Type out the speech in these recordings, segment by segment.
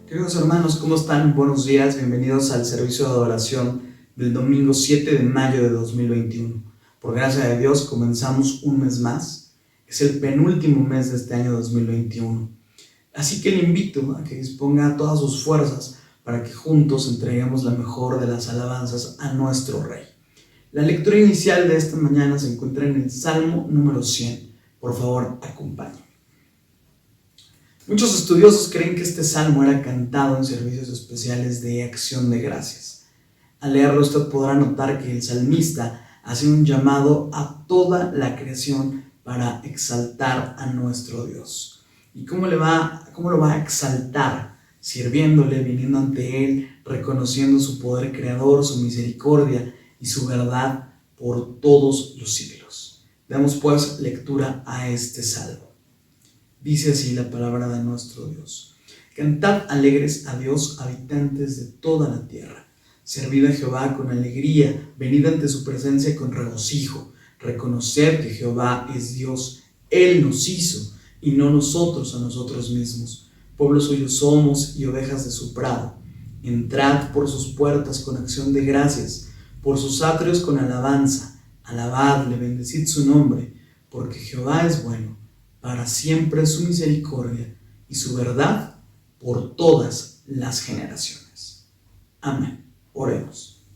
Queridos hermanos, ¿cómo están? Buenos días, bienvenidos al servicio de adoración del domingo 7 de mayo de 2021. Por gracia de Dios comenzamos un mes más, es el penúltimo mes de este año 2021. Así que le invito a que disponga todas sus fuerzas para que juntos entreguemos la mejor de las alabanzas a nuestro Rey. La lectura inicial de esta mañana se encuentra en el Salmo número 100. Por favor, acompáñenme. Muchos estudiosos creen que este salmo era cantado en servicios especiales de acción de gracias. Al leerlo usted podrá notar que el salmista hace un llamado a toda la creación para exaltar a nuestro Dios. ¿Y cómo lo va a exaltar? Sirviéndole, viniendo ante Él, reconociendo su poder creador, su misericordia y su verdad por todos los siglos. Demos pues lectura a este salmo. Dice así la palabra de nuestro Dios: Cantad alegres a Dios, habitantes de toda la tierra. Servid a Jehová con alegría, venid ante su presencia con regocijo. Reconoced que Jehová es Dios, Él nos hizo, y no nosotros a nosotros mismos. Pueblo suyo somos y ovejas de su prado. Entrad por sus puertas con acción de gracias, por sus atrios con alabanza. Alabadle, bendecid su nombre, porque Jehová es bueno. Para siempre su misericordia y su verdad por todas las generaciones. Amén. Oremos.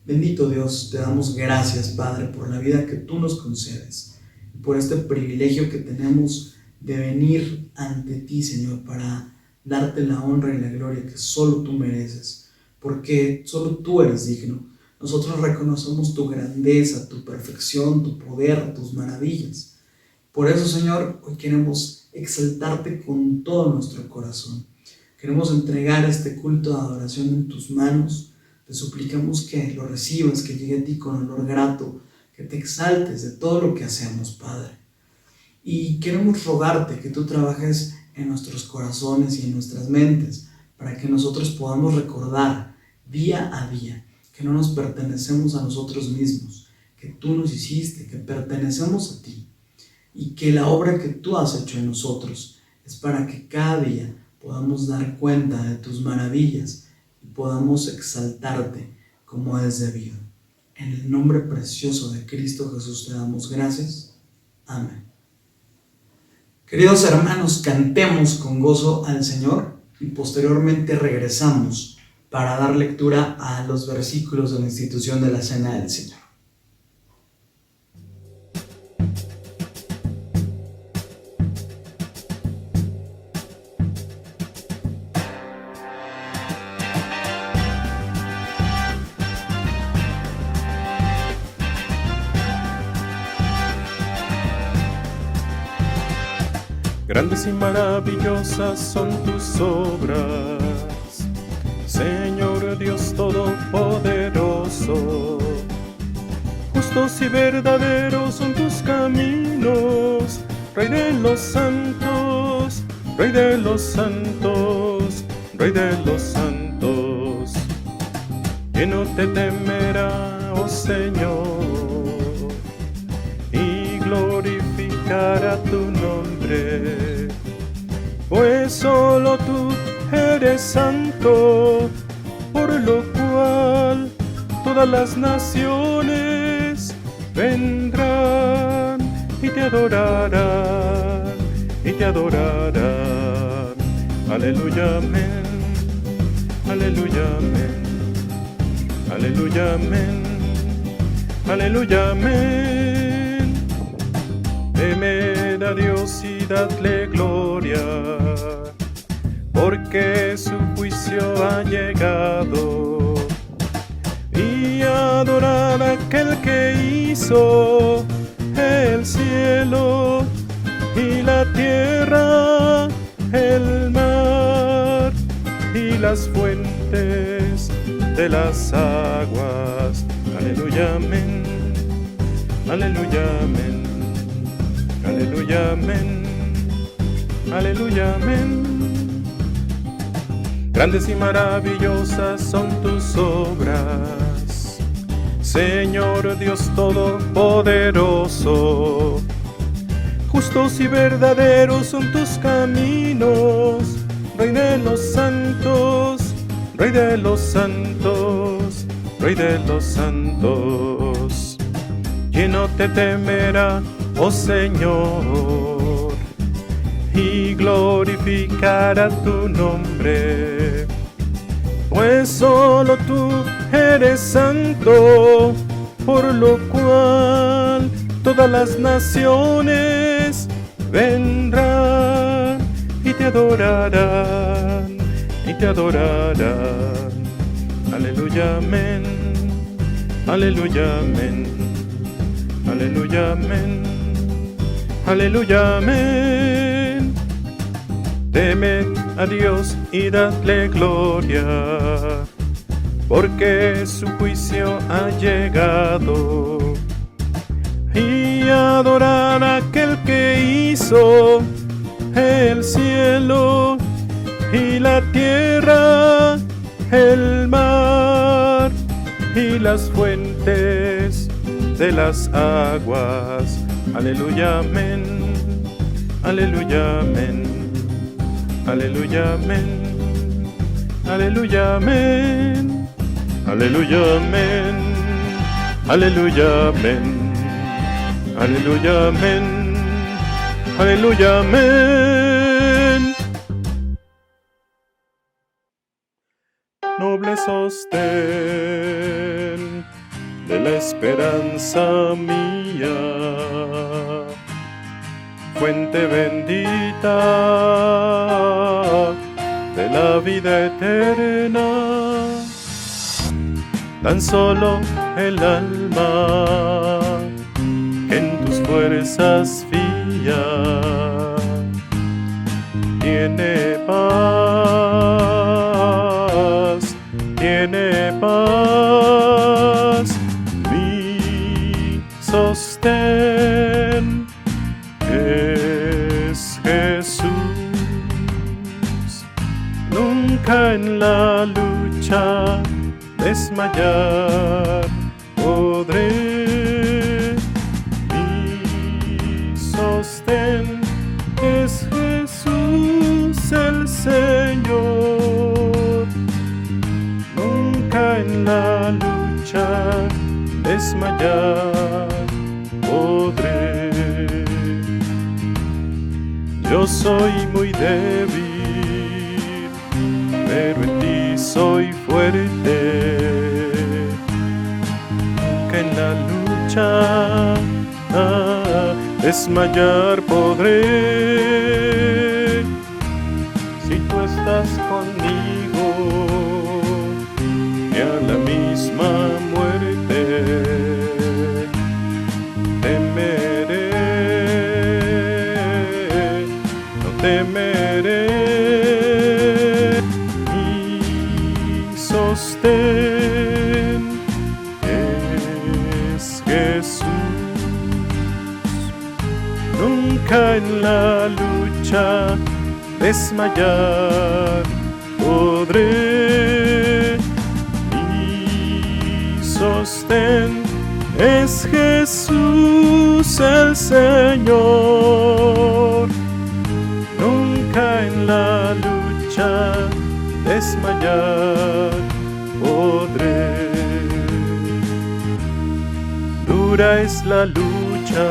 Bendito Dios, te damos gracias, Padre, por la vida que tú nos concedes y por este privilegio que tenemos de venir ante ti, Señor, para darte la honra y la gloria que solo tú mereces, porque solo tú eres digno. Nosotros reconocemos tu grandeza, tu perfección, tu poder, tus maravillas. Por eso, Señor, hoy queremos exaltarte con todo nuestro corazón. Queremos entregar este culto de adoración en tus manos. Te suplicamos que lo recibas, que llegue a ti con olor grato, que te exaltes de todo lo que hacemos, Padre. Y queremos rogarte que tú trabajes en nuestros corazones y en nuestras mentes para que nosotros podamos recordar día a día que no nos pertenecemos a nosotros mismos, que tú nos hiciste, que pertenecemos a ti. Y que la obra que tú has hecho en nosotros es para que cada día podamos dar cuenta de tus maravillas y podamos exaltarte como es debido. En el nombre precioso de Cristo Jesús te damos gracias. Amén. Queridos hermanos, cantemos con gozo al Señor y posteriormente regresamos para dar lectura a los versículos de la institución de la Cena del Señor. Grandes y maravillosas son tus obras, Señor Dios Todopoderoso. Justos y verdaderos son tus caminos, Rey de los santos, Rey de los santos, Rey de los santos. ¿Quién no te temerá, oh Señor, y glorificará tu nombre? Pues solo tú eres santo, por lo cual todas las naciones vendrán y te adorarán, y te adorarán. Aleluya, amén, aleluya, amén, aleluya, amén, aleluya, amén. Temed a Dios y dadle gloria, porque su juicio ha llegado. Y adorad a aquel que hizo el cielo y la tierra, el mar y las fuentes de las aguas. Aleluya, amén, aleluya, amén, aleluya, amén, aleluya, amén. Grandes y maravillosas son tus obras, Señor Dios Todopoderoso. Justos y verdaderos son tus caminos, Rey de los santos, Rey de los santos, Rey de los santos. ¿Quién no te temerá, oh Señor, y glorificará tu nombre? Pues solo tú eres santo, por lo cual todas las naciones vendrán y te adorarán, y te adorarán. Aleluya, amén, aleluya, amén, aleluya, amén, aleluya, amén. Temed a Dios y dadle gloria, porque su juicio ha llegado. Y adorar a aquel que hizo el cielo y la tierra, el mar y las fuentes de las aguas. Aleluya, amén, aleluya, amén, aleluya, amén, aleluya, amén, aleluya, amén, aleluya, amén, aleluya, amén, aleluya, amén. Noble sostén de la esperanza mía, fuente bendita de la vida eterna. Tan solo el alma que en tus fuerzas fía tiene paz, tiene paz. Mi sostén es Jesús. Nunca en la lucha desmayar podré. Mi sostén es Jesús el Señor. Nunca en la lucha desmayar podré. Yo soy muy débil, pero en ti soy fuerte. Nunca en la lucha desmayar podré. Si tú estás conmigo, y a la misma muerte temeré, no temeré. Mi sostén es Jesús. Nunca en la lucha desmayar podré. Mi sostén es Jesús el Señor. Nunca en la lucha desmayar podré. Dura es la lucha,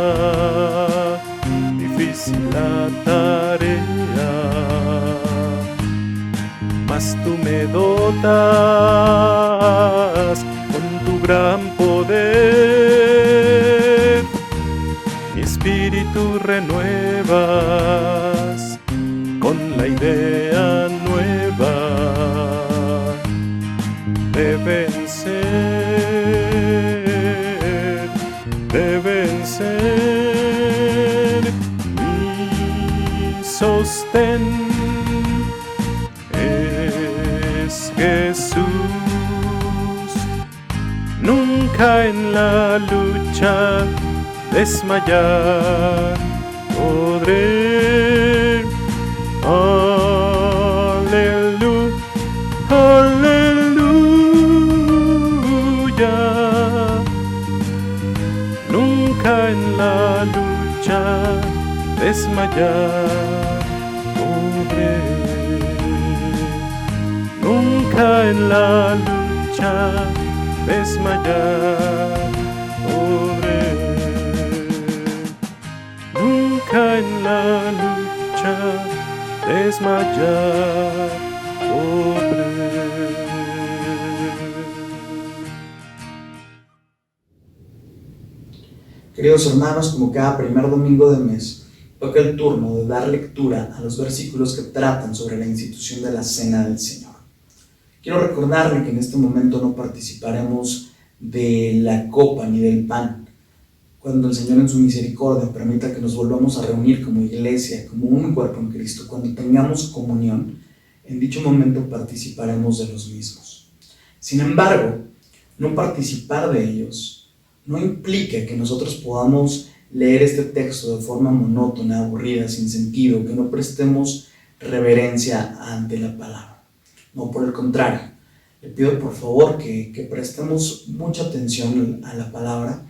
difícil la tarea, mas tú me dotas con tu gran poder. Mi espíritu renuevas con la idea nueva de vencer, de vencer. Mi sostén es Jesús. Nunca en la lucha desmayar podré. Aleluya, aleluya. Nunca en la lucha desmayar podré. nunca en la lucha desmayar, pobre. Nunca en la lucha desmayar, pobre. Queridos hermanos, como cada primer domingo de mes, toca el turno de dar lectura a los versículos que tratan sobre la institución de la Cena del Señor. Quiero recordarle que en este momento no participaremos de la copa ni del pan. Cuando el Señor en su misericordia permita que nos volvamos a reunir como iglesia, como un cuerpo en Cristo, cuando tengamos comunión, en dicho momento participaremos de los mismos. Sin embargo, no participar de ellos no implica que nosotros podamos leer este texto de forma monótona, aburrida, sin sentido, que no prestemos reverencia ante la palabra. No, por el contrario, le pido por favor que prestemos mucha atención a la palabra,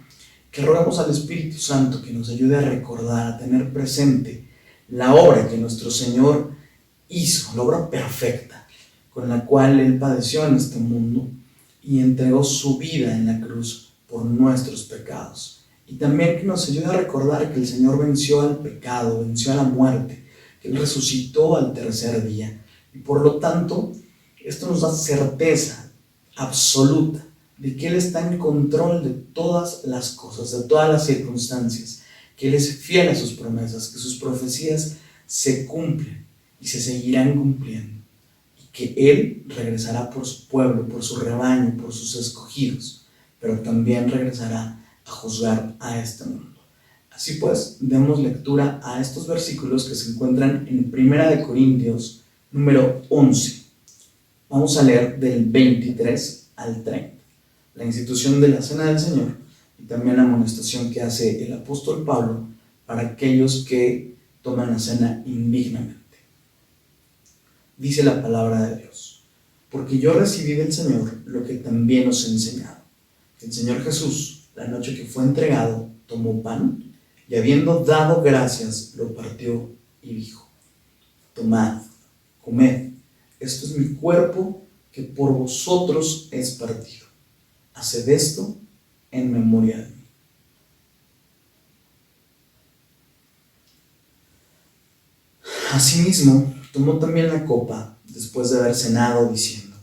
que roguemos al Espíritu Santo que nos ayude a recordar, a tener presente la obra que nuestro Señor hizo, la obra perfecta, con la cual Él padeció en este mundo y entregó su vida en la cruz por nuestros pecados. Y también que nos ayude a recordar que el Señor venció al pecado, venció a la muerte, que Él resucitó al tercer día. Y por lo tanto, esto nos da certeza absoluta de que Él está en control de todas las cosas, de todas las circunstancias, que Él es fiel a sus promesas, que sus profecías se cumplen y se seguirán cumpliendo, y que Él regresará por su pueblo, por su rebaño, por sus escogidos, pero también regresará a juzgar a este mundo. Así pues, demos lectura a estos versículos que se encuentran en 1 Corintios número 11. Vamos a leer del 23 al 30. La institución de la Cena del Señor y también la amonestación que hace el apóstol Pablo para aquellos que toman la cena indignamente. Dice la palabra de Dios: porque yo recibí del Señor lo que también os he enseñado. El Señor Jesús, la noche que fue entregado, tomó pan y habiendo dado gracias, lo partió y dijo: tomad, comed, esto es mi cuerpo que por vosotros es partido. Haced esto en memoria de mí. Asimismo, tomó también la copa después de haber cenado, diciendo: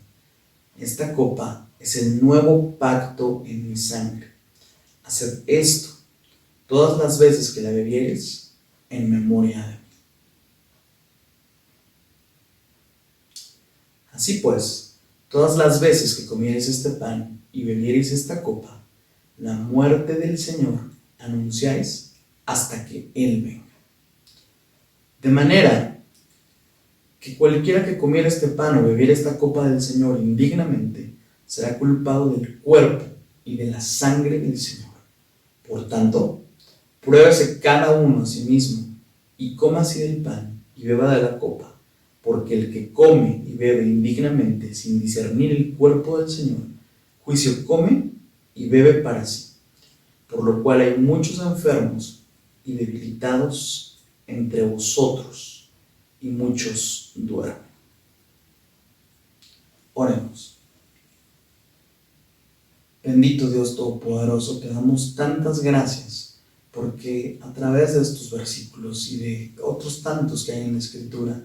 esta copa es el nuevo pacto en mi sangre. Haced esto todas las veces que la bebiereis en memoria de mí. Así pues, todas las veces que comiereis este pan y bebiereis esta copa, la muerte del Señor anunciáis hasta que Él venga. De manera que cualquiera que comiera este pan o bebiera esta copa del Señor indignamente, será culpado del cuerpo y de la sangre del Señor. Por tanto, pruébese cada uno a sí mismo, y coma así del pan y beba de la copa, porque el que come y bebe indignamente sin discernir el cuerpo del Señor, juicio come y bebe para sí, por lo cual hay muchos enfermos y debilitados entre vosotros, y muchos duermen. Oremos. Bendito Dios Todopoderoso, te damos tantas gracias porque a través de estos versículos y de otros tantos que hay en la Escritura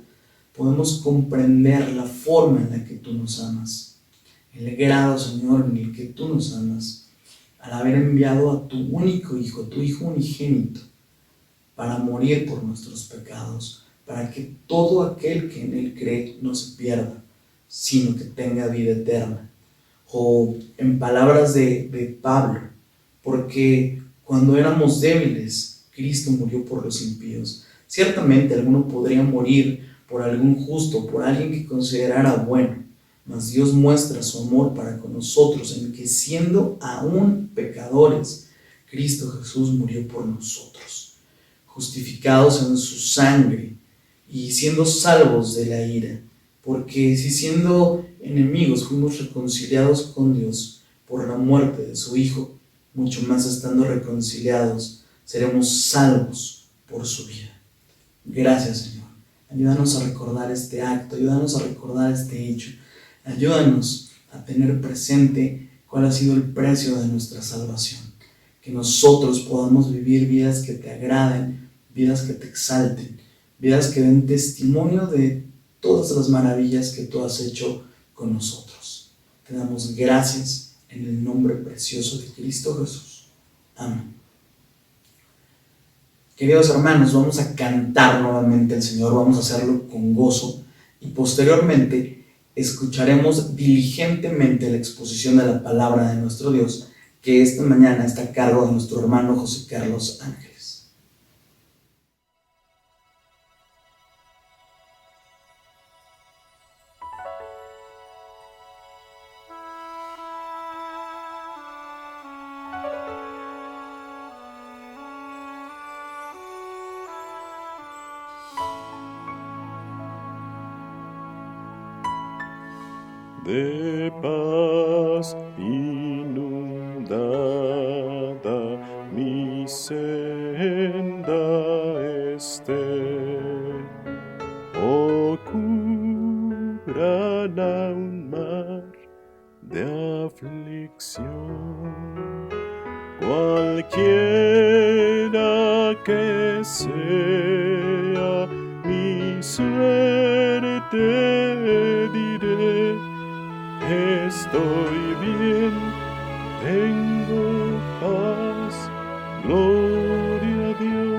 podemos comprender la forma en la que tú nos amas, el grado, Señor, en el que tú nos amas, al haber enviado a tu único Hijo, tu Hijo unigénito, para morir por nuestros pecados, para que todo aquel que en Él cree no se pierda, sino que tenga vida eterna. O en palabras de Pablo, porque cuando éramos débiles, Cristo murió por los impíos. Ciertamente alguno podría morir por algún justo, por alguien que considerara bueno, mas Dios muestra su amor para con nosotros en que siendo aún pecadores, Cristo Jesús murió por nosotros, justificados en su sangre y siendo salvos de la ira. Porque si siendo enemigos fuimos reconciliados con Dios por la muerte de su Hijo, mucho más estando reconciliados seremos salvos por su vida. Gracias, Señor. Ayúdanos a recordar este acto, ayúdanos a recordar este hecho. Ayúdanos a tener presente cuál ha sido el precio de nuestra salvación. Que nosotros podamos vivir vidas que te agraden, vidas que te exalten, vidas que den testimonio de todas las maravillas que tú has hecho con nosotros. Te damos gracias en el nombre precioso de Cristo Jesús. Amén. Queridos hermanos, vamos a cantar nuevamente al Señor, vamos a hacerlo con gozo y posteriormente escucharemos diligentemente la exposición de la palabra de nuestro Dios, que esta mañana está a cargo de nuestro hermano José Carlos Ángeles. De paz inundada mi senda ocurrirá un mar de aflicción, cualquiera que sea mi suerte, diré: estoy bien, tengo paz, gloria a Dios.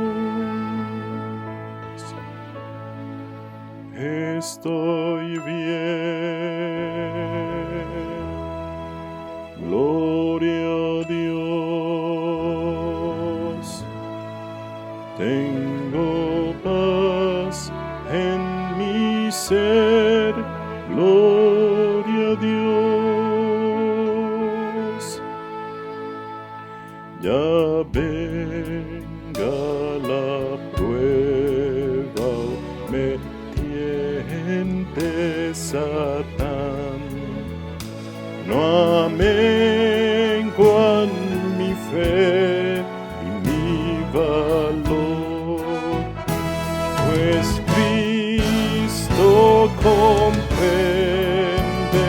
Estoy bien, gloria a Dios. Tengo paz en mi ser, gloria a Dios. Ya venga la prueba, me tiente Satán, no amenguan mi fe y mi valor, pues Cristo comprende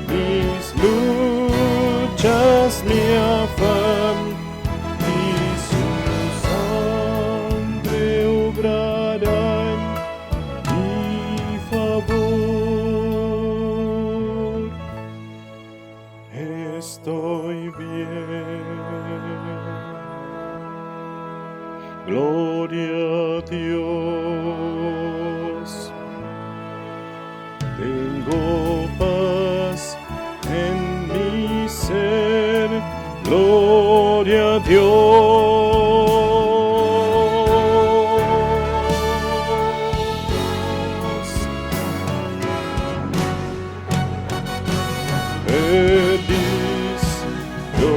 mis luchas, mi afán, y su sangre obrará en mi favor. Estoy bien, gloria a Dios. Tengo paz en mi ser, gloria a Dios. Feliz yo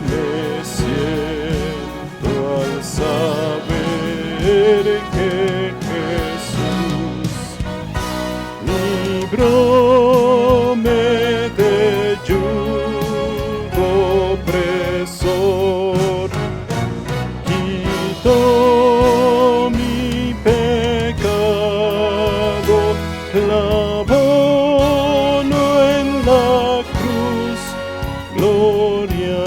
me siento al saber que Jesús libróme de yugo opresor, quitó mi pecado, clavólo en la cruz, gloria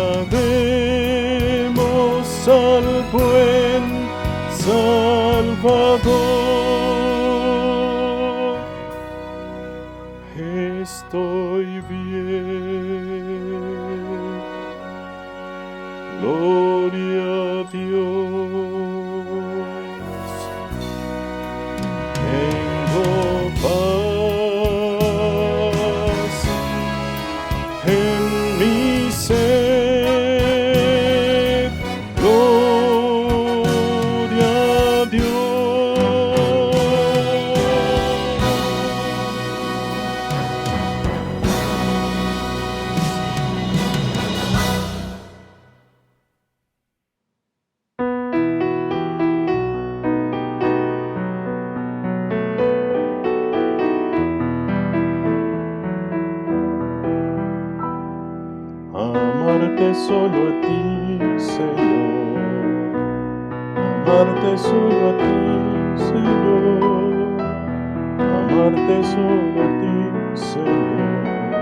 demos al buen Salvador. Estoy bien, gloria a Dios. Tengo paz en mi ser, gloria a Dios. Amarte solo a ti, Señor. Amarte solo a ti, Señor. Amarte solo a ti, Señor.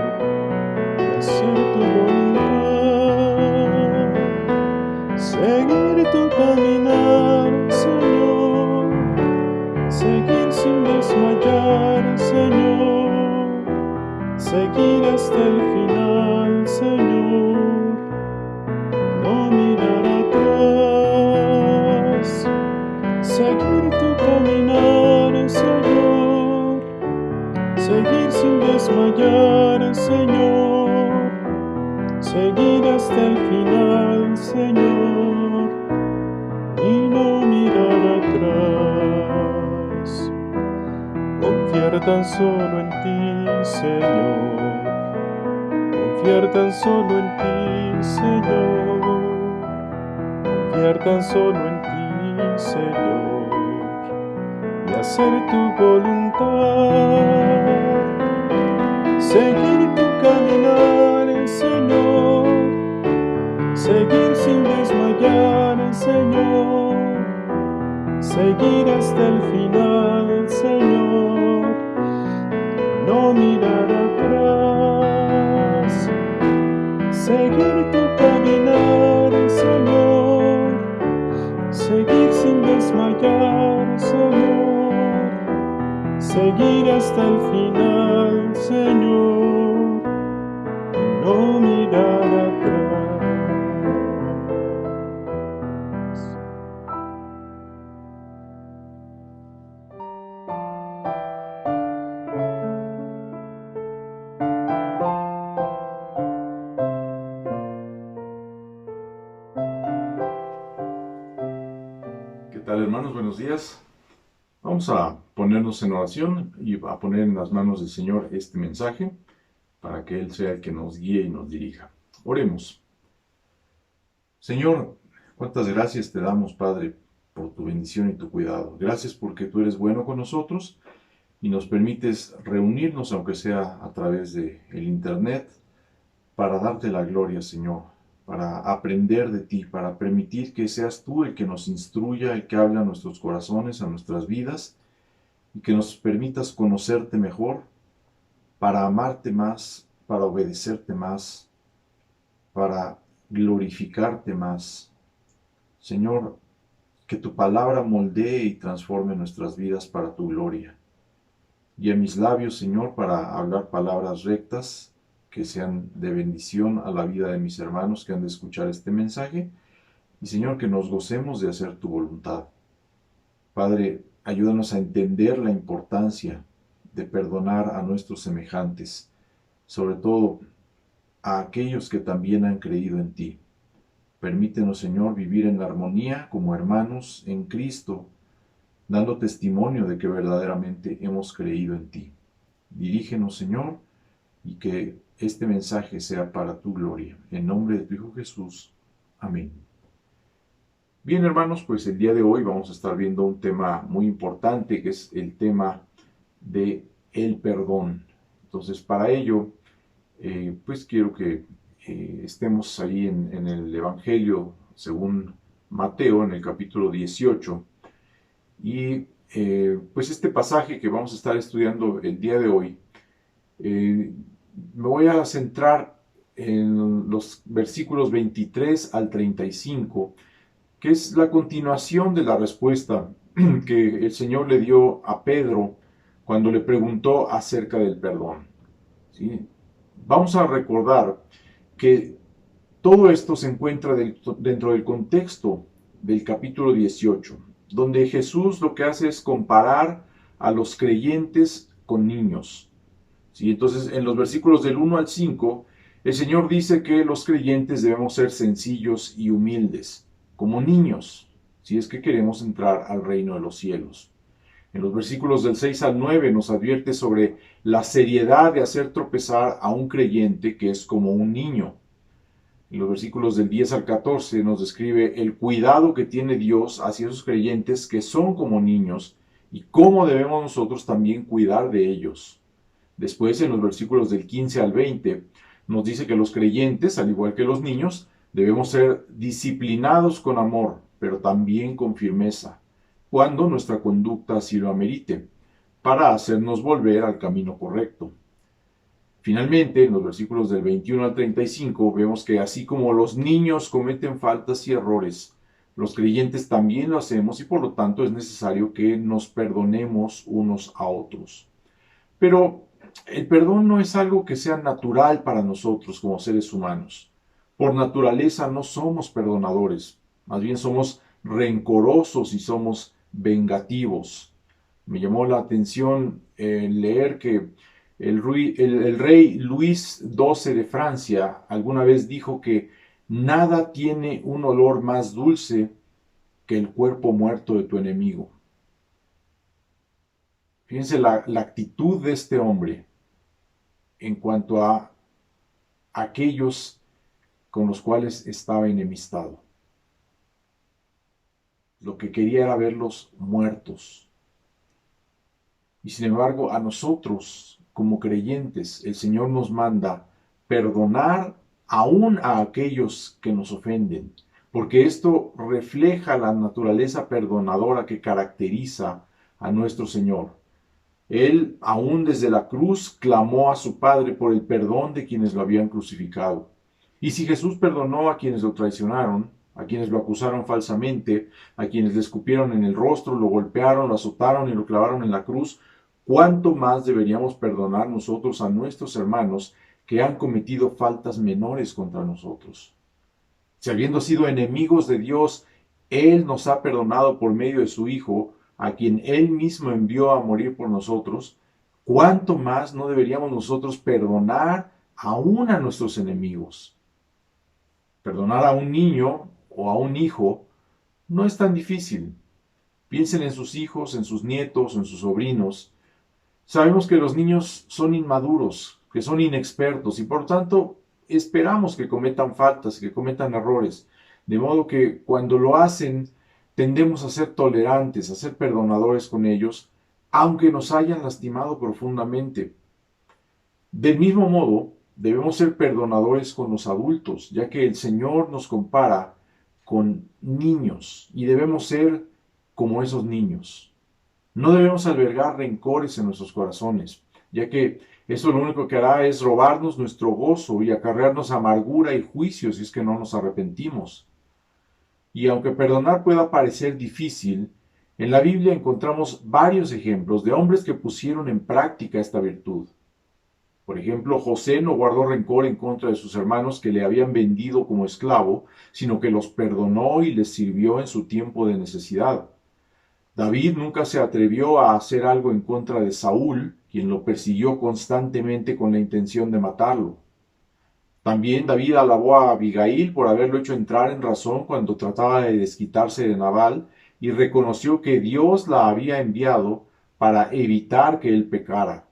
seguir sin desmayar, Señor, seguir hasta el final, Señor, no mirar atrás, seguir tu caminar, Señor, seguir sin desmayar, Señor, seguir hasta el final, Señor, y no mirar atrás. Confiar tan solo en ti, Señor. Confiar tan solo en ti, Señor. Confiar tan solo en ti, Señor. Y hacer tu voluntad. Seguir tu caminar, Señor. Seguir sin desmayar, Señor. Seguir hasta el final, Señor. No mirar atrás. Seguir tu caminar, Señor. Seguir sin desmayar, Señor. Seguir hasta el final, Señor. No mirar atrás. ¿Qué tal, hermanos? Buenos días. Vamos a ponernos en oración y a poner en las manos del Señor este mensaje para que Él sea el que nos guíe y nos dirija. Oremos. Señor, cuántas gracias te damos, Padre, por tu bendición y tu cuidado. Gracias porque tú eres bueno con nosotros y nos permites reunirnos, aunque sea a través del internet, para darte la gloria, Señor, para aprender de ti, para permitir que seas tú el que nos instruya, el que habla a nuestros corazones, a nuestras vidas, y que nos permitas conocerte mejor, para amarte más, para obedecerte más, para glorificarte más. Señor, que tu palabra moldee y transforme nuestras vidas para tu gloria. Y en mis labios, Señor, para hablar palabras rectas, que sean de bendición a la vida de mis hermanos que han de escuchar este mensaje. Y Señor, que nos gocemos de hacer tu voluntad. Padre, ayúdanos a entender la importancia de perdonar a nuestros semejantes, sobre todo a aquellos que también han creído en ti. Permítenos, Señor, vivir en armonía como hermanos en Cristo, dando testimonio de que verdaderamente hemos creído en ti. Dirígenos, Señor, y que este mensaje sea para tu gloria. En nombre de tu Hijo Jesús. Amén. Bien, hermanos, pues el día de hoy vamos a estar viendo un tema muy importante, que es el tema de el perdón. Entonces, para ello, pues quiero que estemos ahí en el Evangelio según Mateo, en el capítulo 18. Y pues este pasaje que vamos a estar estudiando el día de hoy, me voy a centrar en los versículos 23 al 35, que es la continuación de la respuesta que el Señor le dio a Pedro cuando le preguntó acerca del perdón. ¿Sí? Vamos a recordar que todo esto se encuentra dentro del contexto del capítulo 18, donde Jesús lo que hace es comparar a los creyentes con niños. ¿Sí? Entonces, en los versículos del 1 al 5, el Señor dice que los creyentes debemos ser sencillos y humildes, como niños, si es que queremos entrar al reino de los cielos. En los versículos del 6 al 9 nos advierte sobre la seriedad de hacer tropezar a un creyente que es como un niño. En los versículos del 10 al 14 nos describe el cuidado que tiene Dios hacia esos creyentes que son como niños y cómo debemos nosotros también cuidar de ellos. Después, en los versículos del 15 al 20, nos dice que los creyentes, al igual que los niños, debemos ser disciplinados con amor, pero también con firmeza, cuando nuestra conducta así lo amerite, para hacernos volver al camino correcto. Finalmente, en los versículos del 21 al 35, vemos que así como los niños cometen faltas y errores, Los creyentes también lo hacemos y por lo tanto es necesario que nos perdonemos unos a otros. Pero el perdón no es algo que sea natural para nosotros como seres humanos. Por naturaleza no somos perdonadores, más bien somos rencorosos y somos vengativos. Me llamó la atención leer que el rey Luis XII de Francia alguna vez dijo que nada tiene un olor más dulce que el cuerpo muerto de tu enemigo. Fíjense la actitud de este hombre en cuanto a aquellos con los cuales estaba enemistado. Lo que quería era verlos muertos. Y sin embargo, a nosotros, como creyentes, el Señor nos manda perdonar aún a aquellos que nos ofenden, porque esto refleja la naturaleza perdonadora que caracteriza a nuestro Señor. Él, aún desde la cruz, clamó a su Padre por el perdón de quienes lo habían crucificado. Y si Jesús perdonó a quienes lo traicionaron, a quienes lo acusaron falsamente, a quienes le escupieron en el rostro, lo golpearon, lo azotaron y lo clavaron en la cruz, ¿cuánto más deberíamos perdonar nosotros a nuestros hermanos que han cometido faltas menores contra nosotros? Si habiendo sido enemigos de Dios, Él nos ha perdonado por medio de su Hijo, a quien Él mismo envió a morir por nosotros, ¿cuánto más no deberíamos nosotros perdonar aún a nuestros enemigos? Perdonar a un niño o a un hijo no es tan difícil. Piensen en sus hijos, en sus nietos, en sus sobrinos. Sabemos que los niños son inmaduros, que son inexpertos y por tanto esperamos que cometan faltas, que cometan errores. De modo que cuando lo hacen tendemos a ser tolerantes, a ser perdonadores con ellos, aunque nos hayan lastimado profundamente. Del mismo modo, debemos ser perdonadores con los adultos, ya que el Señor nos compara con niños y debemos ser como esos niños. No debemos albergar rencores en nuestros corazones, ya que eso lo único que hará es robarnos nuestro gozo y acarrearnos amargura y juicio si es que no nos arrepentimos. Y aunque perdonar pueda parecer difícil, en la Biblia encontramos varios ejemplos de hombres que pusieron en práctica esta virtud. Por ejemplo, José no guardó rencor en contra de sus hermanos que le habían vendido como esclavo, sino que los perdonó y les sirvió en su tiempo de necesidad. David nunca se atrevió a hacer algo en contra de Saúl, quien lo persiguió constantemente con la intención de matarlo. También David alabó a Abigail por haberlo hecho entrar en razón cuando trataba de desquitarse de Nabal y reconoció que Dios la había enviado para evitar que él pecara.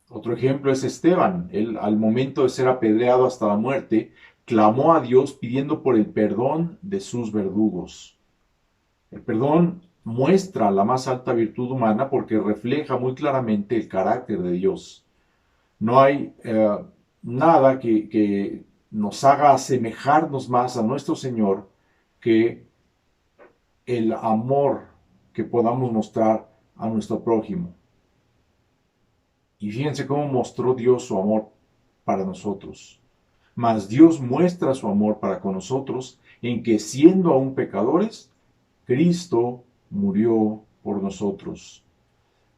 Otro ejemplo es Esteban. Él, al momento de ser apedreado hasta la muerte, clamó a Dios pidiendo por el perdón de sus verdugos. El perdón muestra la más alta virtud humana porque refleja muy claramente el carácter de Dios. No hay nada que nos haga asemejarnos más a nuestro Señor que el amor que podamos mostrar a nuestro prójimo. Y fíjense cómo mostró Dios su amor para nosotros. Mas Dios muestra su amor para con nosotros en que siendo aún pecadores, Cristo murió por nosotros.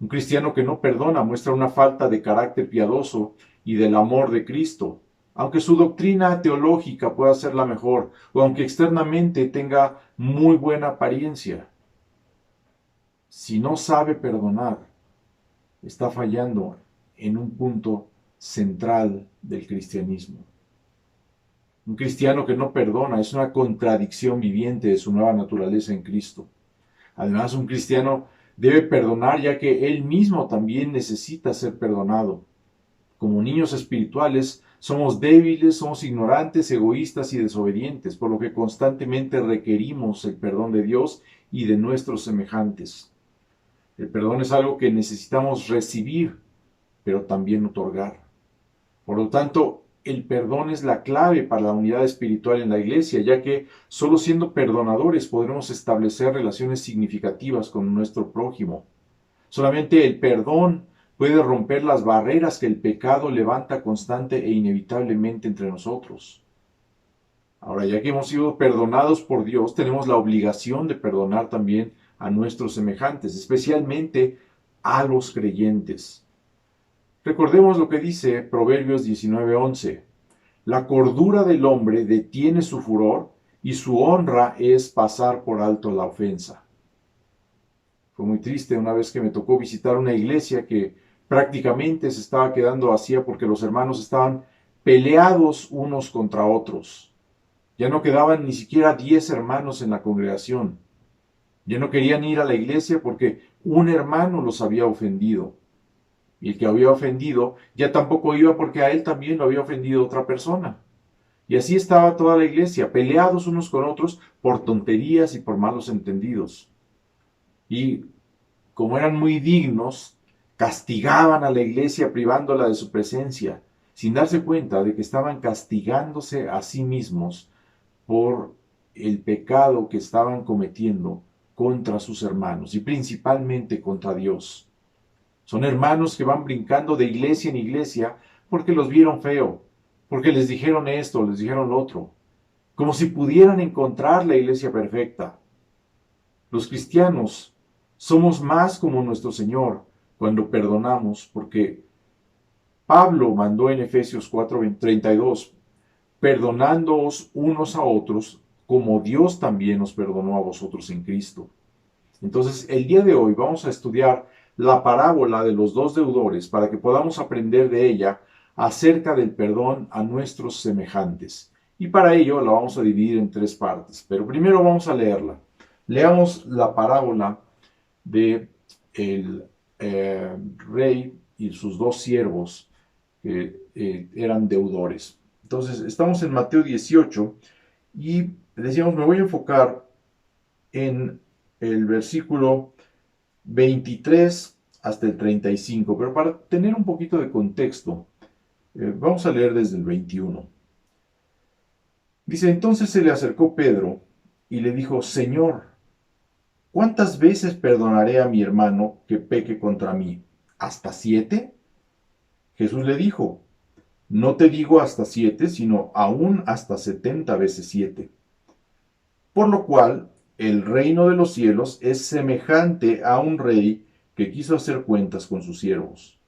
Un cristiano que no perdona muestra una falta de carácter piadoso y del amor de Cristo. Aunque su doctrina teológica pueda ser la mejor, o aunque externamente tenga muy buena apariencia, si no sabe perdonar, está fallando en un punto central del cristianismo. Un cristiano que no perdona es una contradicción viviente de su nueva naturaleza en Cristo. Además, un cristiano debe perdonar ya que él mismo también necesita ser perdonado. Como niños espirituales, somos débiles, somos ignorantes, egoístas y desobedientes, por lo que constantemente requerimos el perdón de Dios y de nuestros semejantes. El perdón es algo que necesitamos recibir, pero también otorgar. Por lo tanto, el perdón es la clave para la unidad espiritual en la iglesia, ya que solo siendo perdonadores podremos establecer relaciones significativas con nuestro prójimo. Solamente el perdón puede romper las barreras que el pecado levanta constante e inevitablemente entre nosotros. Ahora, ya que hemos sido perdonados por Dios, tenemos la obligación de perdonar también a nuestros semejantes, especialmente a los creyentes. Recordemos lo que dice Proverbios 19:11. La cordura del hombre detiene su furor y su honra es pasar por alto la ofensa. Fue muy triste una vez que me tocó visitar una iglesia que prácticamente se estaba quedando vacía porque los hermanos estaban peleados unos contra otros. Ya no quedaban ni siquiera 10 hermanos en la congregación. Ya no querían ir a la iglesia porque un hermano los había ofendido. Y el que había ofendido ya tampoco iba porque a él también lo había ofendido otra persona. Y así estaba toda la iglesia, peleados unos con otros por tonterías y por malos entendidos. Y como eran muy dignos, castigaban a la iglesia privándola de su presencia, sin darse cuenta de que estaban castigándose a sí mismos por el pecado que estaban cometiendo contra sus hermanos y principalmente contra Dios. Son hermanos que van brincando de iglesia en iglesia porque los vieron feo, porque les dijeron esto, les dijeron lo otro, como si pudieran encontrar la iglesia perfecta. Los cristianos somos más como nuestro Señor cuando perdonamos, porque Pablo mandó en Efesios 4:32, perdonándoos unos a otros, como Dios también os perdonó a vosotros en Cristo. Entonces, el día de hoy vamos a estudiar la parábola de los dos deudores para que podamos aprender de ella acerca del perdón a nuestros semejantes. Y para ello la vamos a dividir en 3 partes. Pero primero vamos a leerla. Leamos la parábola de el rey y sus 2 siervos que eran deudores. Entonces, estamos en Mateo 18 y decíamos, me voy a enfocar en el versículo 23 hasta el 35, pero para tener un poquito de contexto, vamos a leer desde el 21. Dice, entonces se le acercó Pedro y le dijo, Señor, ¿cuántas veces perdonaré a mi hermano que peque contra mí? ¿Hasta 7? Jesús le dijo, no te digo hasta 7, sino aún hasta 70 veces 7. Por lo cual, el reino de los cielos es semejante a un rey que quiso hacer cuentas con sus siervos.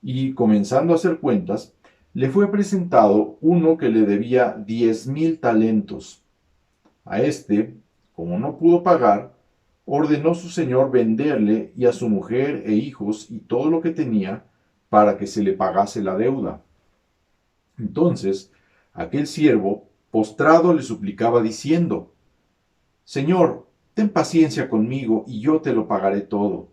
Y comenzando a hacer cuentas, le fue presentado uno que le debía 10,000 talentos. A este, como no pudo pagar, ordenó su señor venderle y a su mujer e hijos y todo lo que tenía para que se le pagase la deuda. Entonces, aquel siervo, postrado, le suplicaba diciendo, Señor, ten paciencia conmigo y yo te lo pagaré todo.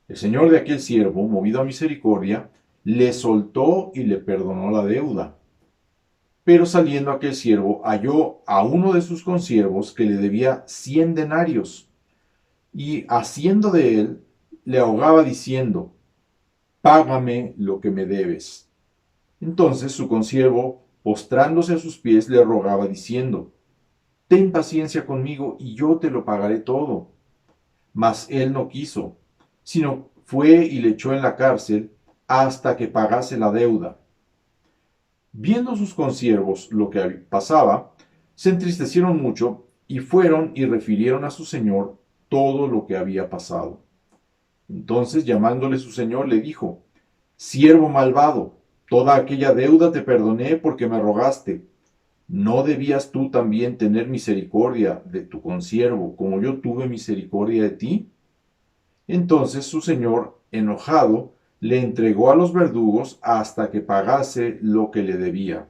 El señor de aquel siervo, movido a misericordia, le soltó y le perdonó la deuda. Pero saliendo aquel siervo, halló a uno de sus consiervos que le debía 100 denarios, y haciendo de él, le ahogaba diciendo, págame lo que me debes. Entonces su consiervo, postrándose a sus pies, le rogaba diciendo, ten paciencia conmigo y yo te lo pagaré todo. Mas él no quiso, sino fue y le echó en la cárcel hasta que pagase la deuda. Viendo sus consiervos lo que pasaba, se entristecieron mucho y fueron y refirieron a su señor todo lo que había pasado. Entonces, llamándole su señor, le dijo, siervo malvado, toda aquella deuda te perdoné porque me rogaste. ¿No debías tú también tener misericordia de tu consiervo, como yo tuve misericordia de ti? Entonces su señor, enojado, le entregó a los verdugos hasta que pagase lo que le debía.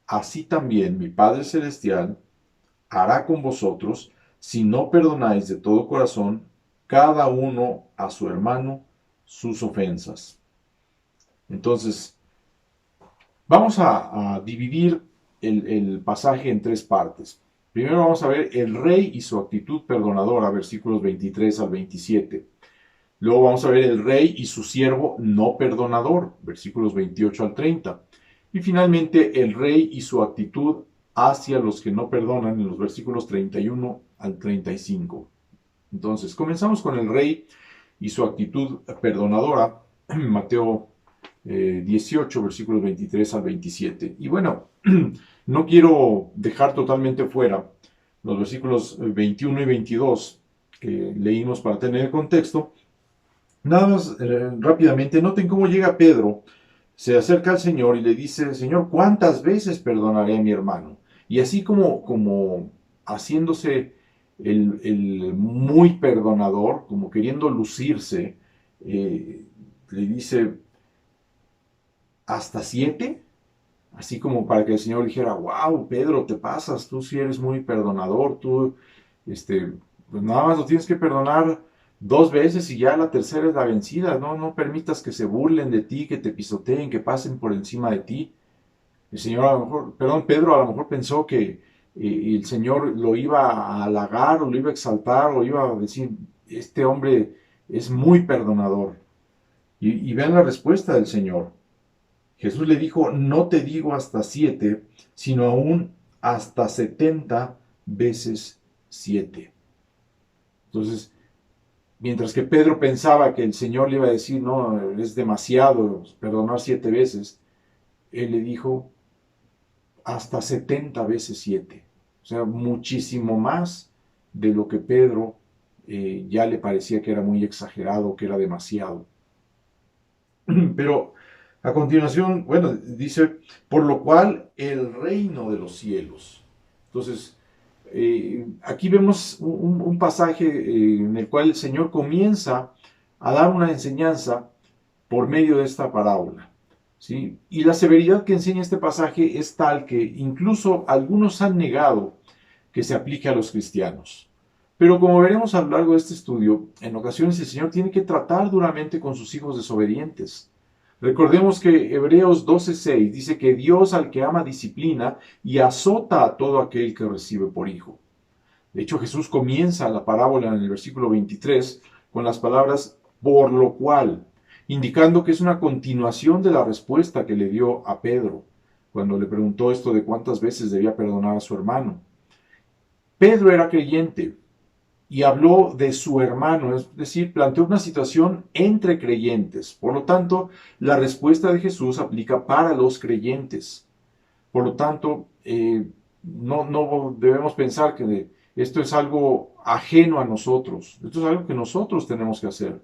Así también mi Padre Celestial hará con vosotros, si no perdonáis de todo corazón, cada uno a su hermano, sus ofensas. Entonces, vamos a dividir el pasaje en 3 partes. Primero vamos a ver el rey y su actitud perdonadora, versículos 23 al 27. Luego vamos a ver el rey y su siervo no perdonador, versículos 28 al 30. Y finalmente el rey y su actitud hacia los que no perdonan, en los versículos 31 al 35. Entonces, comenzamos con el rey y su actitud perdonadora. Mateo 18, versículos 23 al 27. Y bueno, no quiero dejar totalmente fuera los versículos 21 y 22 que leímos para tener el contexto. Nada más rápidamente, noten cómo llega Pedro, se acerca al Señor y le dice: Señor, ¿cuántas veces perdonaré a mi hermano? Y así como haciéndose el muy perdonador, como queriendo lucirse, le dice: ¿hasta 7? Así como para que el Señor dijera: wow, Pedro, te pasas, tú sí eres muy perdonador, tú, pues nada más lo tienes que perdonar 2 veces y ya la tercera es la vencida. No permitas que se burlen de ti, que te pisoteen, que pasen por encima de ti. El Señor a lo mejor, perdón, Pedro a lo mejor pensó que el Señor lo iba a halagar o lo iba a exaltar o iba a decir: este hombre es muy perdonador. Y vean la respuesta del Señor. Jesús le dijo: no te digo hasta 7, sino aún hasta 70 veces 7. Entonces, mientras que Pedro pensaba que el Señor le iba a decir: no, es demasiado perdonar 7 veces, Él le dijo: hasta 70 veces 7. O sea, muchísimo más de lo que Pedro ya le parecía que era muy exagerado, que era demasiado. Pero a continuación, bueno, dice: por lo cual el reino de los cielos. Entonces, aquí vemos un pasaje en el cual el Señor comienza a dar una enseñanza por medio de esta parábola, ¿sí? Y la severidad que enseña este pasaje es tal que incluso algunos han negado que se aplique a los cristianos. Pero como veremos a lo largo de este estudio, en ocasiones el Señor tiene que tratar duramente con sus hijos desobedientes. Recordemos que Hebreos 12:6 dice que Dios al que ama disciplina y azota a todo aquel que recibe por hijo. De hecho, Jesús comienza la parábola en el versículo 23 con las palabras por lo cual, indicando que es una continuación de la respuesta que le dio a Pedro cuando le preguntó esto de cuántas veces debía perdonar a su hermano. Pedro era creyente y habló de su hermano, es decir, planteó una situación entre creyentes. Por lo tanto, la respuesta de Jesús aplica para los creyentes. Por lo tanto, no debemos pensar que esto es algo ajeno a nosotros. Esto es algo que nosotros tenemos que hacer.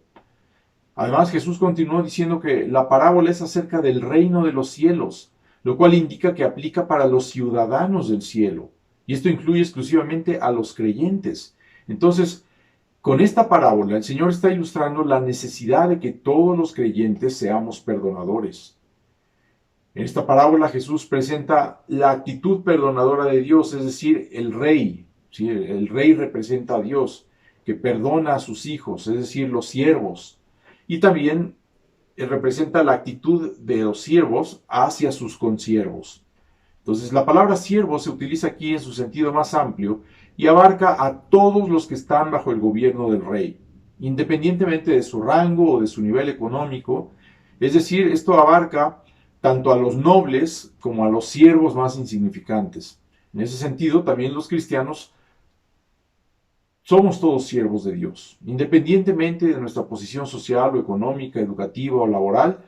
Además, Jesús continuó diciendo que la parábola es acerca del reino de los cielos, lo cual indica que aplica para los ciudadanos del cielo. Y esto incluye exclusivamente a los creyentes. Entonces, con esta parábola, el Señor está ilustrando la necesidad de que todos los creyentes seamos perdonadores. En esta parábola Jesús presenta la actitud perdonadora de Dios, es decir, el rey. ¿Sí? El rey representa a Dios, que perdona a sus hijos, es decir, los siervos. Y también representa la actitud de los siervos hacia sus consiervos. Entonces, la palabra siervo se utiliza aquí en su sentido más amplio y abarca a todos los que están bajo el gobierno del rey, independientemente de su rango o de su nivel económico. Es decir, esto abarca tanto a los nobles como a los siervos más insignificantes. En ese sentido, también los cristianos somos todos siervos de Dios, independientemente de nuestra posición social o económica, educativa o laboral.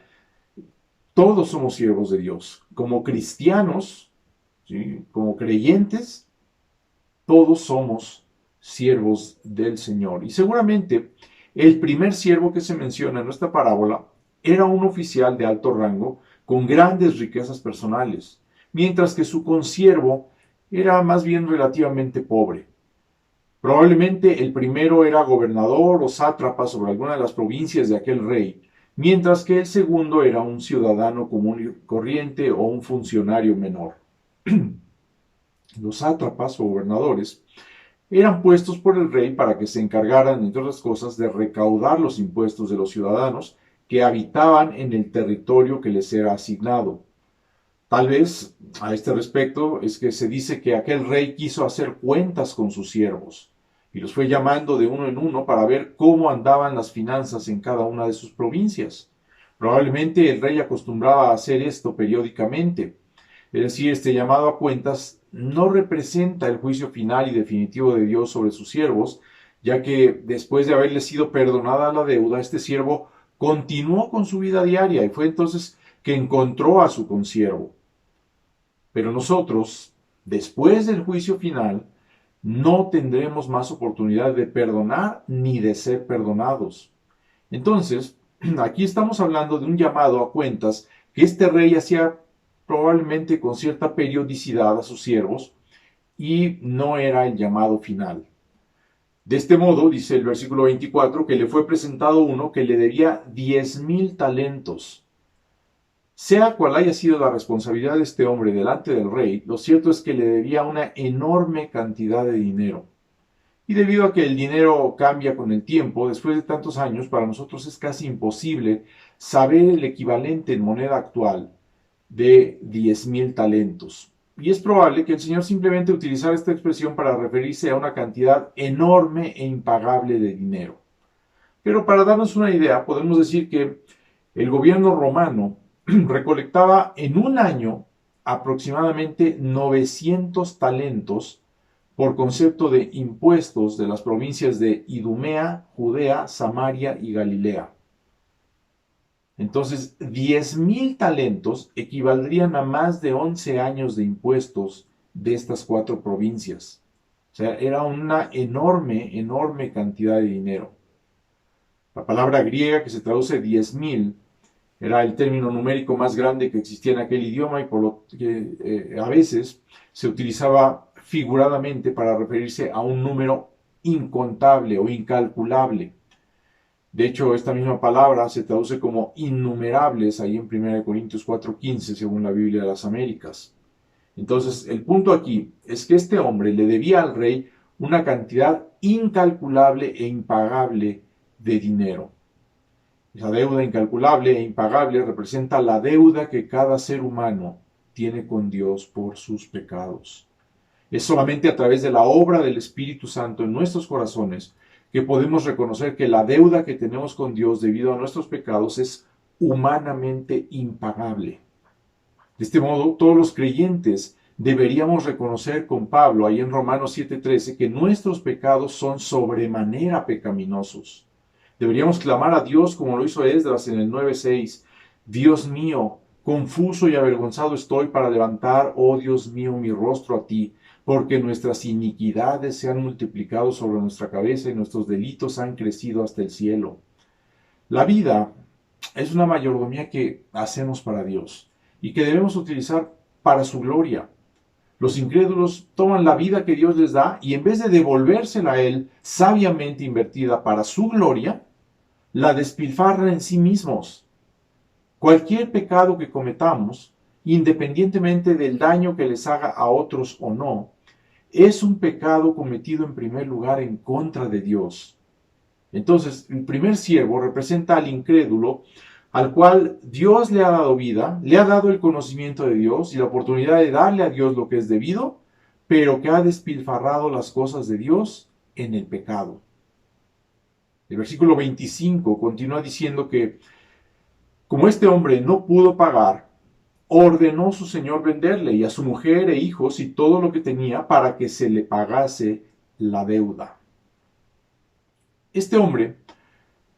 Todos somos siervos de Dios. Como cristianos, ¿sí? Como creyentes, todos somos siervos del Señor. Y seguramente el primer siervo que se menciona en nuestra parábola era un oficial de alto rango con grandes riquezas personales, mientras que su consiervo era más bien relativamente pobre. Probablemente el primero era gobernador o sátrapa sobre alguna de las provincias de aquel rey, mientras que el segundo era un ciudadano común y corriente o un funcionario menor. Los sátrapas o gobernadores eran puestos por el rey para que se encargaran, entre otras cosas, de recaudar los impuestos de los ciudadanos que habitaban en el territorio que les era asignado. Tal vez, a este respecto, es que se dice que aquel rey quiso hacer cuentas con sus siervos y los fue llamando de uno en uno para ver cómo andaban las finanzas en cada una de sus provincias. Probablemente el rey acostumbraba a hacer esto periódicamente. Es decir, este llamado a cuentas no representa el juicio final y definitivo de Dios sobre sus siervos, ya que después de haberle sido perdonada la deuda, este siervo continuó con su vida diaria y fue entonces que encontró a su consiervo. Pero nosotros, después del juicio final, no tendremos más oportunidad de perdonar ni de ser perdonados. Entonces, aquí estamos hablando de un llamado a cuentas que este rey hacía probablemente con cierta periodicidad a sus siervos y no era el llamado final. De este modo, dice el versículo 24, que le fue presentado uno que le debía 10,000 talentos. Sea cual haya sido la responsabilidad de este hombre delante del rey, lo cierto es que le debía una enorme cantidad de dinero. Y debido a que el dinero cambia con el tiempo, después de tantos años, para nosotros es casi imposible saber el equivalente en moneda actual de 10,000 talentos. Y es probable que el Señor simplemente utilizara esta expresión para referirse a una cantidad enorme e impagable de dinero. Pero para darnos una idea, podemos decir que el gobierno romano recolectaba en un año aproximadamente 900 talentos por concepto de impuestos de las provincias de Idumea, Judea, Samaria y Galilea. Entonces, 10,000 talentos equivaldrían a más de 11 años de impuestos de estas 4 provincias. O sea, era una enorme, enorme cantidad de dinero. La palabra griega que se traduce 10,000 era el término numérico más grande que existía en aquel idioma y por lo que a veces se utilizaba figuradamente para referirse a un número incontable o incalculable. De hecho, esta misma palabra se traduce como innumerables ahí en 1 Corintios 4:15, según la Biblia de las Américas. Entonces, el punto aquí es que este hombre le debía al rey una cantidad incalculable e impagable de dinero. Esa deuda incalculable e impagable representa la deuda que cada ser humano tiene con Dios por sus pecados. Es solamente a través de la obra del Espíritu Santo en nuestros corazones que podemos reconocer que la deuda que tenemos con Dios debido a nuestros pecados es humanamente impagable. De este modo, todos los creyentes deberíamos reconocer con Pablo, ahí en Romanos 7:13, que nuestros pecados son sobremanera pecaminosos. Deberíamos clamar a Dios como lo hizo Esdras en el 9:6. Dios mío, confuso y avergonzado estoy para levantar, oh Dios mío, mi rostro a ti, porque nuestras iniquidades se han multiplicado sobre nuestra cabeza y nuestros delitos han crecido hasta el cielo. La vida es una mayordomía que hacemos para Dios y que debemos utilizar para su gloria. Los incrédulos toman la vida que Dios les da y en vez de devolvérsela a Él sabiamente invertida para su gloria, la despilfarran en sí mismos. Cualquier pecado que cometamos, independientemente del daño que les haga a otros o no, es un pecado cometido en primer lugar en contra de Dios. Entonces, el primer siervo representa al incrédulo, al cual Dios le ha dado vida, le ha dado el conocimiento de Dios y la oportunidad de darle a Dios lo que es debido, pero que ha despilfarrado las cosas de Dios en el pecado. El versículo 25 continúa diciendo que, como este hombre no pudo pagar, ordenó su señor venderle y a su mujer e hijos y todo lo que tenía para que se le pagase la deuda. Este hombre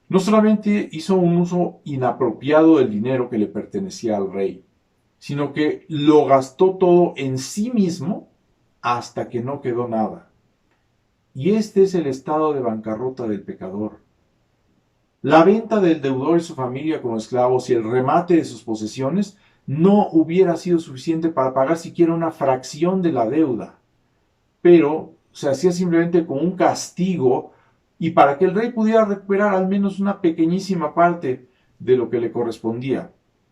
no solamente hizo un uso inapropiado del dinero que le pertenecía al rey, sino que lo gastó todo en sí mismo hasta que no quedó nada. Y este es el estado de bancarrota del pecador. La venta del deudor y su familia como esclavos y el remate de sus posesiones no hubiera sido suficiente para pagar siquiera una fracción de la deuda, pero se hacía simplemente como un castigo y para que el rey pudiera recuperar al menos una pequeñísima parte de lo que le correspondía,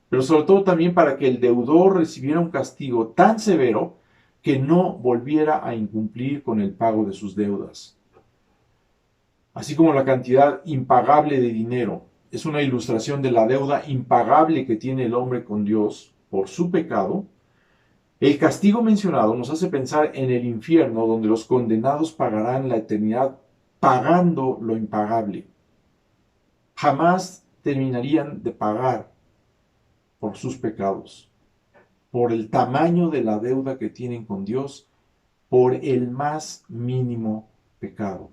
pero sobre todo también para que el deudor recibiera un castigo tan severo que no volviera a incumplir con el pago de sus deudas. Así como la cantidad impagable de dinero es una ilustración de la deuda impagable que tiene el hombre con Dios por su pecado, el castigo mencionado nos hace pensar en el infierno donde los condenados pagarán la eternidad pagando lo impagable. Jamás terminarían de pagar por sus pecados, por el tamaño de la deuda que tienen con Dios, por el más mínimo pecado.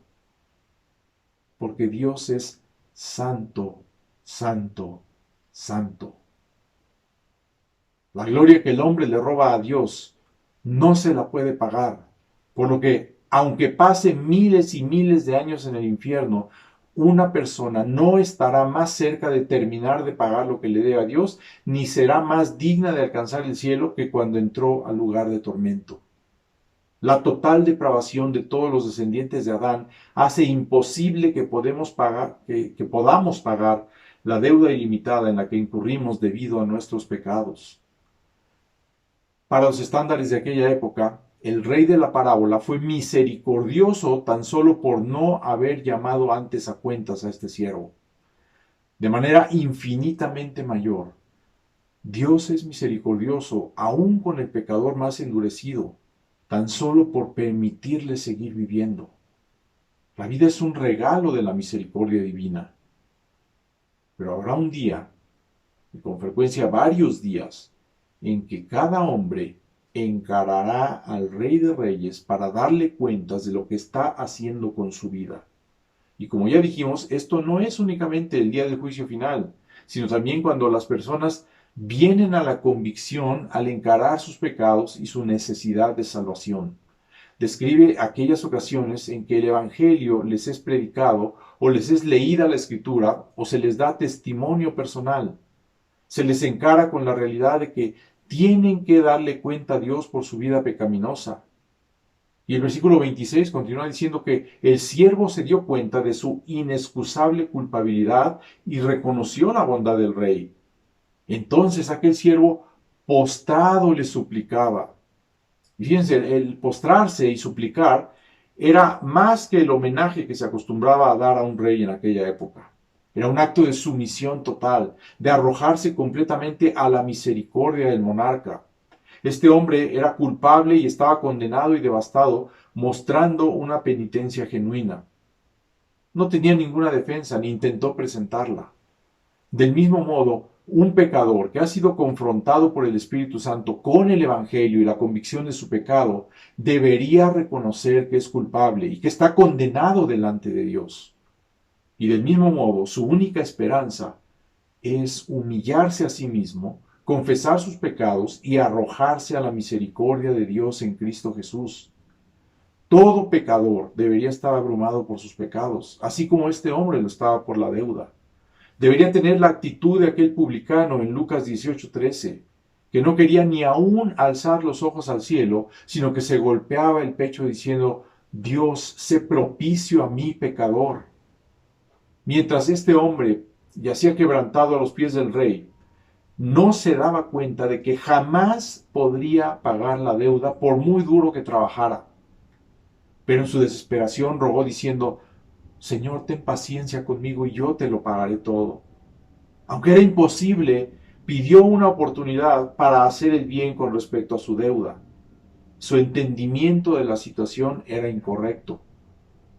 Porque Dios es santo, santo, santo. La gloria que el hombre le roba a Dios no se la puede pagar, por lo que, aunque pase miles y miles de años en el infierno, una persona no estará más cerca de terminar de pagar lo que le debe a Dios, ni será más digna de alcanzar el cielo que cuando entró al lugar de tormento. La total depravación de todos los descendientes de Adán hace imposible que podamos pagar la deuda ilimitada en la que incurrimos debido a nuestros pecados. Para los estándares de aquella época, el rey de la parábola fue misericordioso tan solo por no haber llamado antes a cuentas a este siervo. De manera infinitamente mayor, Dios es misericordioso aún con el pecador más endurecido, tan solo por permitirle seguir viviendo. La vida es un regalo de la misericordia divina. Pero habrá un día, y con frecuencia varios días, en que cada hombre encarará al Rey de Reyes para darle cuentas de lo que está haciendo con su vida. Y como ya dijimos, esto no es únicamente el día del juicio final, sino también cuando las personas vienen a la convicción al encarar sus pecados y su necesidad de salvación. Describe aquellas ocasiones en que el Evangelio les es predicado o les es leída la Escritura o se les da testimonio personal. Se les encara con la realidad de que tienen que darle cuenta a Dios por su vida pecaminosa. Y el versículo 26 continúa diciendo que el siervo se dio cuenta de su inexcusable culpabilidad y reconoció la bondad del rey. Entonces aquel siervo postrado le suplicaba. Y fíjense, el postrarse y suplicar era más que el homenaje que se acostumbraba a dar a un rey en aquella época. Era un acto de sumisión total, de arrojarse completamente a la misericordia del monarca. Este hombre era culpable y estaba condenado y devastado, mostrando una penitencia genuina. No tenía ninguna defensa ni intentó presentarla. Del mismo modo, un pecador que ha sido confrontado por el Espíritu Santo con el Evangelio y la convicción de su pecado, debería reconocer que es culpable y que está condenado delante de Dios. Y del mismo modo, su única esperanza es humillarse a sí mismo, confesar sus pecados y arrojarse a la misericordia de Dios en Cristo Jesús. Todo pecador debería estar abrumado por sus pecados, así como este hombre lo estaba por la deuda. Debería tener la actitud de aquel publicano en Lucas 18:13, que no quería ni aún alzar los ojos al cielo, sino que se golpeaba el pecho diciendo: Dios, sé propicio a mí, pecador. Mientras este hombre yacía quebrantado a los pies del rey, no se daba cuenta de que jamás podría pagar la deuda por muy duro que trabajara. Pero en su desesperación rogó diciendo: Señor, ten paciencia conmigo y yo te lo pagaré todo. Aunque era imposible, pidió una oportunidad para hacer el bien con respecto a su deuda. Su entendimiento de la situación era incorrecto,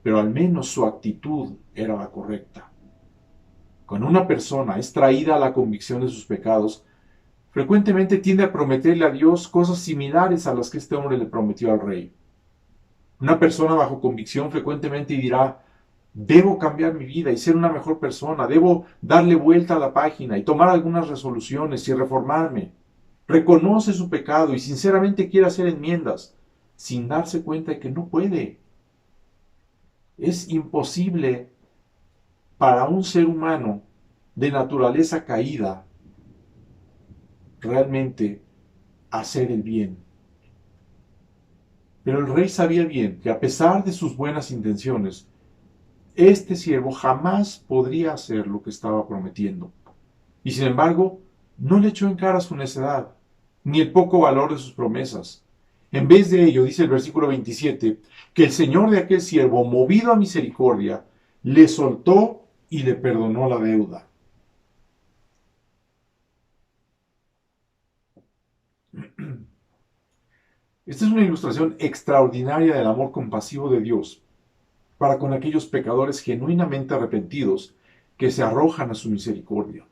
pero al menos su actitud era la correcta. Cuando una persona es traída a la convicción de sus pecados, frecuentemente tiende a prometerle a Dios cosas similares a las que este hombre le prometió al rey. Una persona bajo convicción frecuentemente dirá: debo cambiar mi vida y ser una mejor persona, debo darle vuelta a la página y tomar algunas resoluciones y reformarme. Reconoce su pecado y sinceramente quiere hacer enmiendas, sin darse cuenta de que no puede. Es imposible para un ser humano de naturaleza caída realmente hacer el bien. Pero el rey sabía bien que a pesar de sus buenas intenciones, este siervo jamás podría hacer lo que estaba prometiendo. Y sin embargo, no le echó en cara su necedad, ni el poco valor de sus promesas. En vez de ello, dice el versículo 27, que el señor de aquel siervo, movido a misericordia, le soltó y le perdonó la deuda. Esta es una ilustración extraordinaria del amor compasivo de Dios para con aquellos pecadores genuinamente arrepentidos que se arrojan a su misericordia.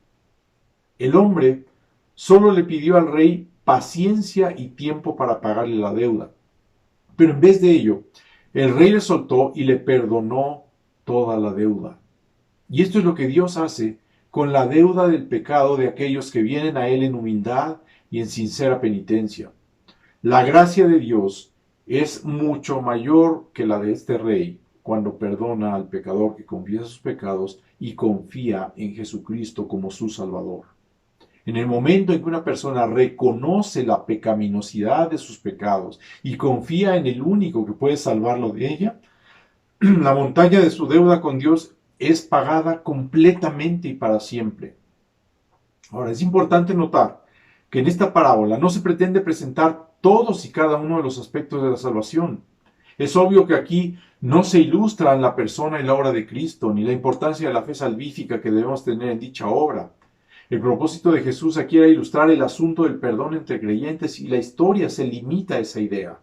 El hombre solo le pidió al rey paciencia y tiempo para pagarle la deuda, pero en vez de ello, el rey le soltó y le perdonó toda la deuda. Y esto es lo que Dios hace con la deuda del pecado de aquellos que vienen a Él en humildad y en sincera penitencia. La gracia de Dios es mucho mayor que la de este rey cuando perdona al pecador que confiesa sus pecados y confía en Jesucristo como su Salvador. En el momento en que una persona reconoce la pecaminosidad de sus pecados y confía en el único que puede salvarlo de ella, la montaña de su deuda con Dios es pagada completamente y para siempre. Ahora, es importante notar que en esta parábola no se pretende presentar todos y cada uno de los aspectos de la salvación. Es obvio que aquí no se ilustran la persona y la obra de Cristo, ni la importancia de la fe salvífica que debemos tener en dicha obra. El propósito de Jesús aquí era ilustrar el asunto del perdón entre creyentes y la historia se limita a esa idea.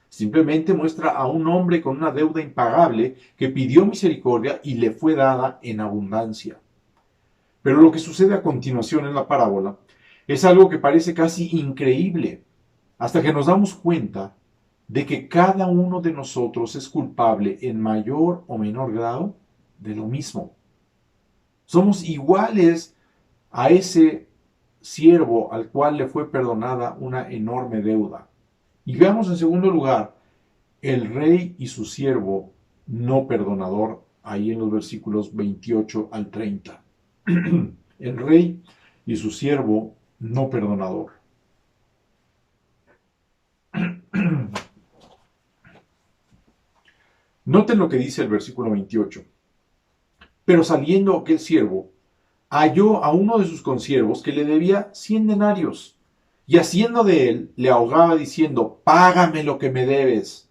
Simplemente muestra a un hombre con una deuda impagable que pidió misericordia y le fue dada en abundancia. Pero lo que sucede a continuación en la parábola es algo que parece casi increíble, hasta que nos damos cuenta de que cada uno de nosotros es culpable en mayor o menor grado de lo mismo. Somos iguales a ese siervo al cual le fue perdonada una enorme deuda. Y veamos en segundo lugar el rey y su siervo no perdonador, ahí en los versículos 28 al 30. El rey y su siervo no perdonador. Noten lo que dice el versículo 28. Pero saliendo aquel siervo, halló a uno de sus consiervos que le debía 100 denarios, y haciendo de él, le ahogaba diciendo, págame lo que me debes.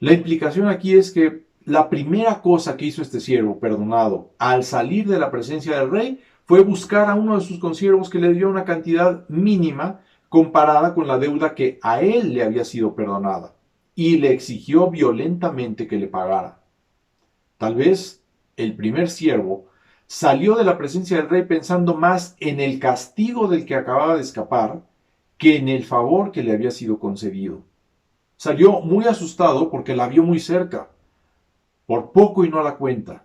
La implicación aquí es que la primera cosa que hizo este siervo perdonado al salir de la presencia del rey fue buscar a uno de sus consiervos que le dio una cantidad mínima comparada con la deuda que a él le había sido perdonada, y le exigió violentamente que le pagara. Tal vez el primer siervo salió de la presencia del rey pensando más en el castigo del que acababa de escapar que en el favor que le había sido concedido. Salió muy asustado porque la vio muy cerca, por poco y no la cuenta.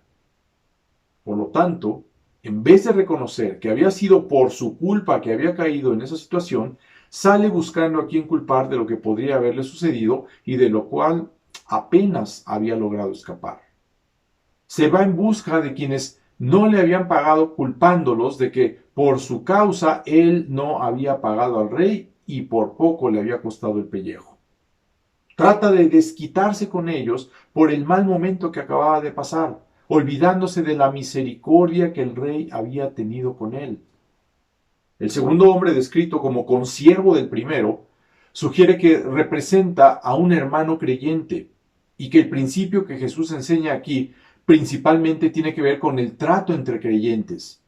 Por lo tanto, en vez de reconocer que había sido por su culpa que había caído en esa situación, sale buscando a quien culpar de lo que podría haberle sucedido y de lo cual apenas había logrado escapar. Se va en busca de quienes no le habían pagado, culpándolos de que por su causa él no había pagado al rey y por poco le había costado el pellejo. Trata de desquitarse con ellos por el mal momento que acababa de pasar, olvidándose de la misericordia que el rey había tenido con él. El segundo hombre descrito como consiervo del primero sugiere que representa a un hermano creyente y que el principio que Jesús enseña aquí principalmente tiene que ver con el trato entre creyentes.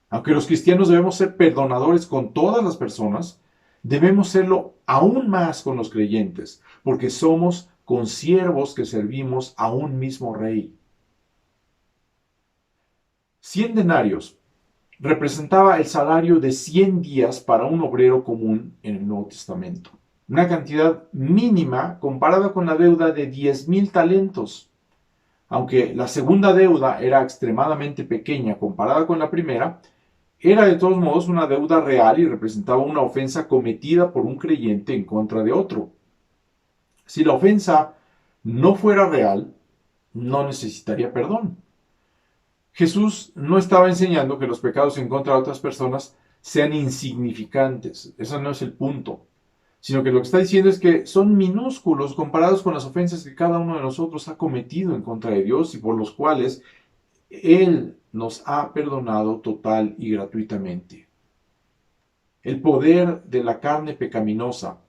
Aunque los cristianos debemos ser perdonadores con todas las personas, debemos serlo aún más con los creyentes, porque somos consiervos que servimos a un mismo rey. 100 denarios representaba el salario de 100 días para un obrero común en el Nuevo Testamento. Una cantidad mínima comparada con la deuda de 10,000 talentos. Aunque la segunda deuda era extremadamente pequeña comparada con la primera, era de todos modos una deuda real y representaba una ofensa cometida por un creyente en contra de otro. Si la ofensa no fuera real, no necesitaría perdón. Jesús no estaba enseñando que los pecados en contra de otras personas sean insignificantes. Ese no es el punto. Sino que lo que está diciendo es que son minúsculos comparados con las ofensas que cada uno de nosotros ha cometido en contra de Dios y por los cuales Él nos ha perdonado total y gratuitamente. El poder de la carne pecaminosa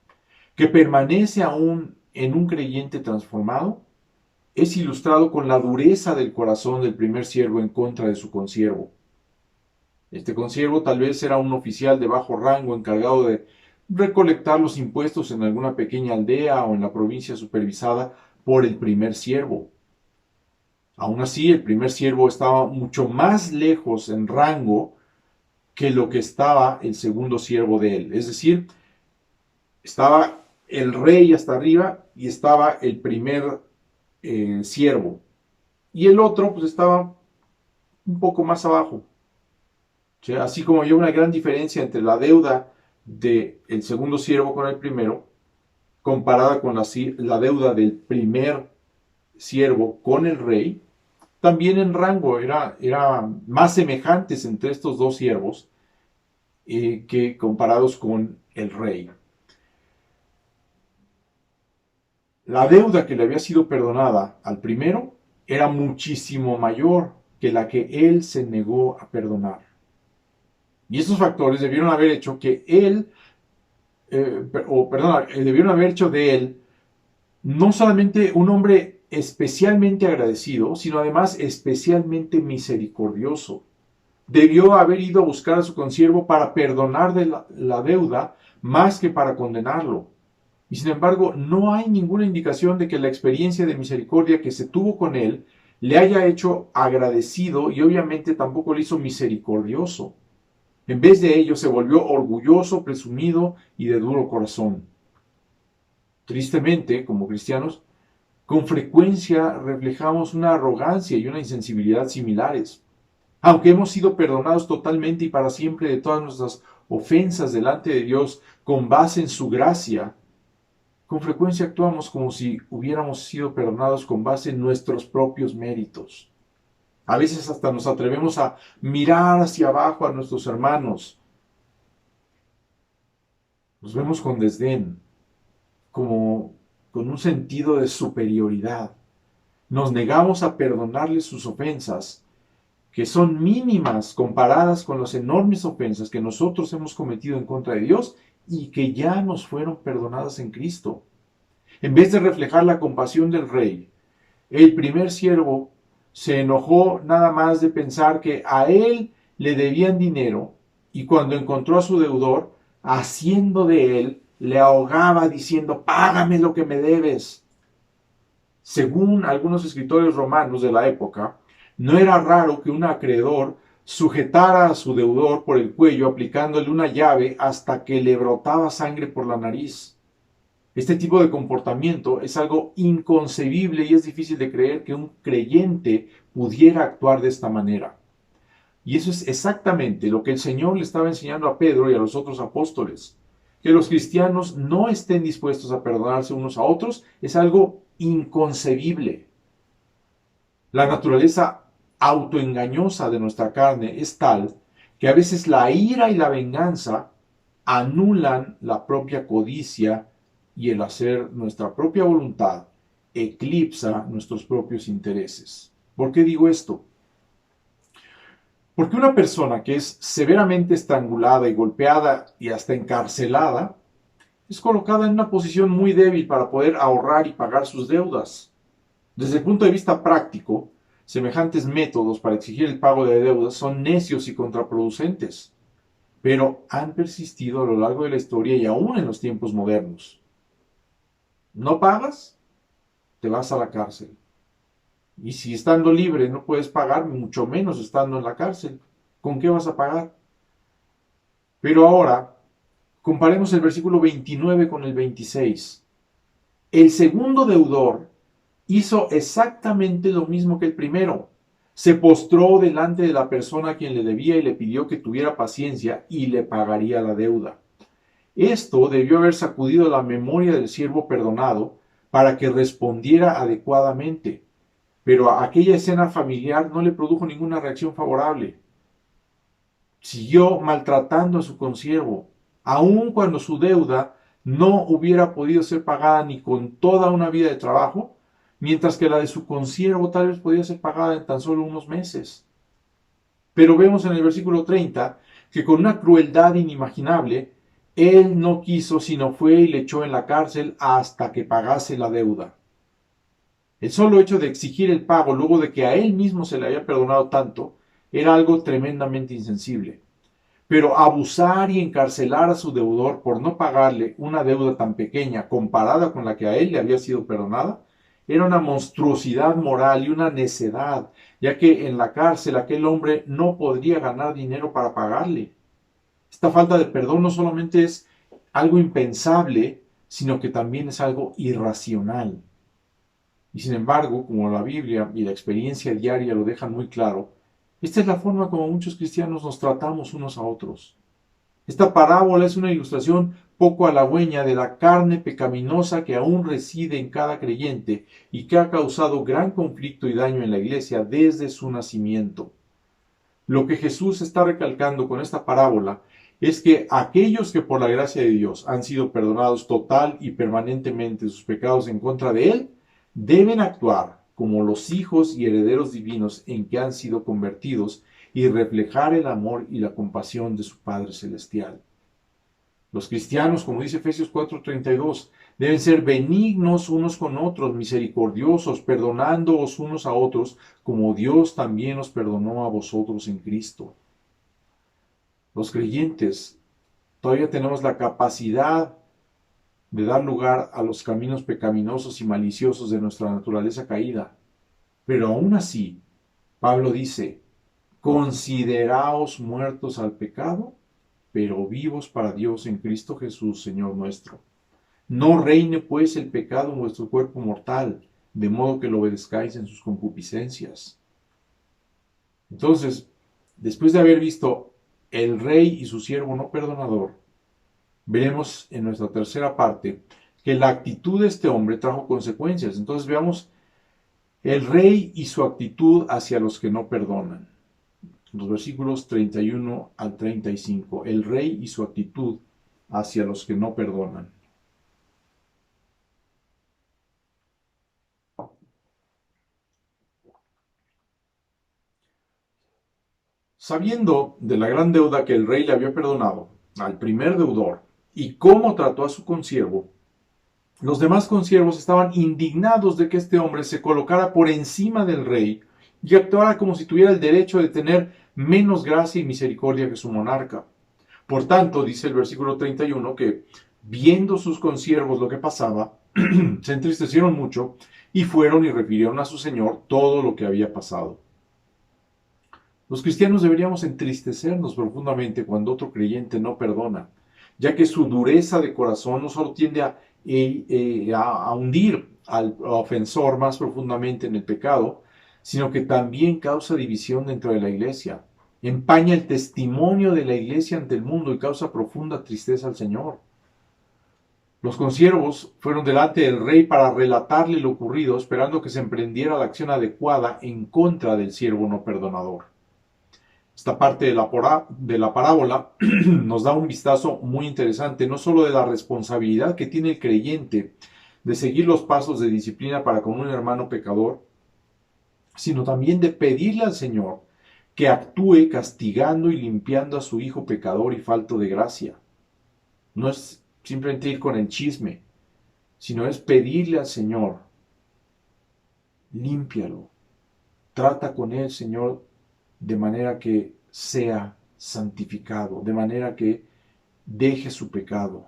que permanece aún en un creyente transformado es ilustrado con la dureza del corazón del primer siervo en contra de su consiervo. Este consiervo tal vez era un oficial de bajo rango encargado de recolectar los impuestos en alguna pequeña aldea o en la provincia supervisada por el primer siervo. Aún así, el primer siervo estaba mucho más lejos en rango que lo que estaba el segundo siervo de él. Es decir, estaba el rey hasta arriba y estaba el primer siervo. Y el otro pues estaba un poco más abajo. ¿sí? Así como hay una gran diferencia entre la deuda del segundo siervo con el primero, comparada con la deuda del primer siervo con el rey, también en rango era más semejantes entre estos dos siervos que comparados con el rey. La deuda que le había sido perdonada al primero era muchísimo mayor que la que él se negó a perdonar. Y estos factores debieron haber hecho que debieron haber hecho de él no solamente un hombre especialmente agradecido, sino además especialmente misericordioso. Debió haber ido a buscar a su consiervo para perdonar la deuda más que para condenarlo. Y sin embargo, no hay ninguna indicación de que la experiencia de misericordia que se tuvo con él le haya hecho agradecido y obviamente tampoco le hizo misericordioso. En vez de ello, se volvió orgulloso, presumido y de duro corazón. Tristemente, como cristianos, con frecuencia reflejamos una arrogancia y una insensibilidad similares. Aunque hemos sido perdonados totalmente y para siempre de todas nuestras ofensas delante de Dios con base en su gracia, con frecuencia actuamos como si hubiéramos sido perdonados con base en nuestros propios méritos. A veces hasta nos atrevemos a mirar hacia abajo a nuestros hermanos. Los vemos con desdén, como con un sentido de superioridad. Nos negamos a perdonarles sus ofensas, que son mínimas comparadas con las enormes ofensas que nosotros hemos cometido en contra de Dios y que ya nos fueron perdonadas en Cristo. En vez de reflejar la compasión del rey, el primer siervo se enojó nada más de pensar que a él le debían dinero y cuando encontró a su deudor, haciendo de él, le ahogaba diciendo, págame lo que me debes. Según algunos escritores romanos de la época, no era raro que un acreedor sujetara a su deudor por el cuello aplicándole una llave hasta que le brotaba sangre por la nariz. Este tipo de comportamiento es algo inconcebible y es difícil de creer que un creyente pudiera actuar de esta manera. Y eso es exactamente lo que el Señor le estaba enseñando a Pedro y a los otros apóstoles. Que los cristianos no estén dispuestos a perdonarse unos a otros es algo inconcebible. La naturaleza autoengañosa de nuestra carne es tal que a veces la ira y la venganza anulan la propia codicia y el hacer nuestra propia voluntad eclipsa nuestros propios intereses. ¿Por qué digo esto? Porque una persona que es severamente estrangulada y golpeada y hasta encarcelada es colocada en una posición muy débil para poder ahorrar y pagar sus deudas. Desde el punto de vista práctico, semejantes métodos para exigir el pago de deudas son necios y contraproducentes, pero han persistido a lo largo de la historia y aún en los tiempos modernos. ¿No pagas? Te vas a la cárcel. Y si estando libre no puedes pagar, mucho menos estando en la cárcel. ¿Con qué vas a pagar? Pero ahora, comparemos el versículo 29 con el 26. El segundo deudor hizo exactamente lo mismo que el primero. Se postró delante de la persona a quien le debía y le pidió que tuviera paciencia y le pagaría la deuda. Esto debió haber sacudido la memoria del siervo perdonado para que respondiera adecuadamente. Pero aquella escena familiar no le produjo ninguna reacción favorable. Siguió maltratando a su consiervo, aun cuando su deuda no hubiera podido ser pagada ni con toda una vida de trabajo, mientras que la de su consiervo tal vez podía ser pagada en tan solo unos meses. Pero vemos en el versículo 30 que con una crueldad inimaginable, él no quiso, sino fue y le echó en la cárcel hasta que pagase la deuda. El solo hecho de exigir el pago luego de que a él mismo se le había perdonado tanto era algo tremendamente insensible. Pero abusar y encarcelar a su deudor por no pagarle una deuda tan pequeña comparada con la que a él le había sido perdonada era una monstruosidad moral y una necedad, ya que en la cárcel aquel hombre no podría ganar dinero para pagarle. Esta falta de perdón no solamente es algo impensable, sino que también es algo irracional. Y sin embargo, como la Biblia y la experiencia diaria lo dejan muy claro, Esta es la forma como muchos cristianos nos tratamos unos a otros. Esta parábola es una ilustración poco halagüeña de la carne pecaminosa que aún reside en cada creyente y que ha causado gran conflicto y daño en la iglesia desde su nacimiento. Lo que Jesús está recalcando con esta parábola es que aquellos que por la gracia de Dios han sido perdonados total y permanentemente sus pecados en contra de Él, deben actuar como los hijos y herederos divinos en que han sido convertidos y reflejar el amor y la compasión de su Padre Celestial. Los cristianos, como dice Efesios 4:32, deben ser benignos unos con otros, misericordiosos, perdonándoos unos a otros, como Dios también os perdonó a vosotros en Cristo. Los creyentes todavía tenemos la capacidad de dar lugar a los caminos pecaminosos y maliciosos de nuestra naturaleza caída. Pero aún así, Pablo dice, consideraos muertos al pecado, pero vivos para Dios en Cristo Jesús, Señor nuestro. No reine pues el pecado en vuestro cuerpo mortal, de modo que lo obedezcáis en sus concupiscencias. Entonces, después de haber visto el rey y su siervo no perdonador, veremos en nuestra tercera parte que la actitud de este hombre trajo consecuencias. Entonces veamos el rey y su actitud hacia los que no perdonan. Los versículos 31 al 35. El rey y su actitud hacia los que no perdonan. Sabiendo de la gran deuda que el rey le había perdonado al primer deudor y cómo trató a su consiervo, los demás consiervos estaban indignados de que este hombre se colocara por encima del rey y actuara como si tuviera el derecho de tener menos gracia y misericordia que su monarca. Por tanto, dice el versículo 31, que viendo sus consiervos lo que pasaba, se entristecieron mucho y fueron y refirieron a su señor todo lo que había pasado. Los cristianos deberíamos entristecernos profundamente cuando otro creyente no perdona, ya que su dureza de corazón no solo tiende a hundir al ofensor más profundamente en el pecado, sino que también causa división dentro de la iglesia, empaña el testimonio de la iglesia ante el mundo y causa profunda tristeza al Señor. Los consiervos fueron delante del rey para relatarle lo ocurrido, esperando que se emprendiera la acción adecuada en contra del siervo no perdonador. Esta parte de la parábola nos da un vistazo muy interesante, no solo de la responsabilidad que tiene el creyente de seguir los pasos de disciplina para con un hermano pecador, sino también de pedirle al Señor que actúe castigando y limpiando a su hijo pecador y falto de gracia. No es simplemente ir con el chisme, sino es pedirle al Señor, límpialo, trata con él, Señor, de manera que sea santificado, de manera que deje su pecado.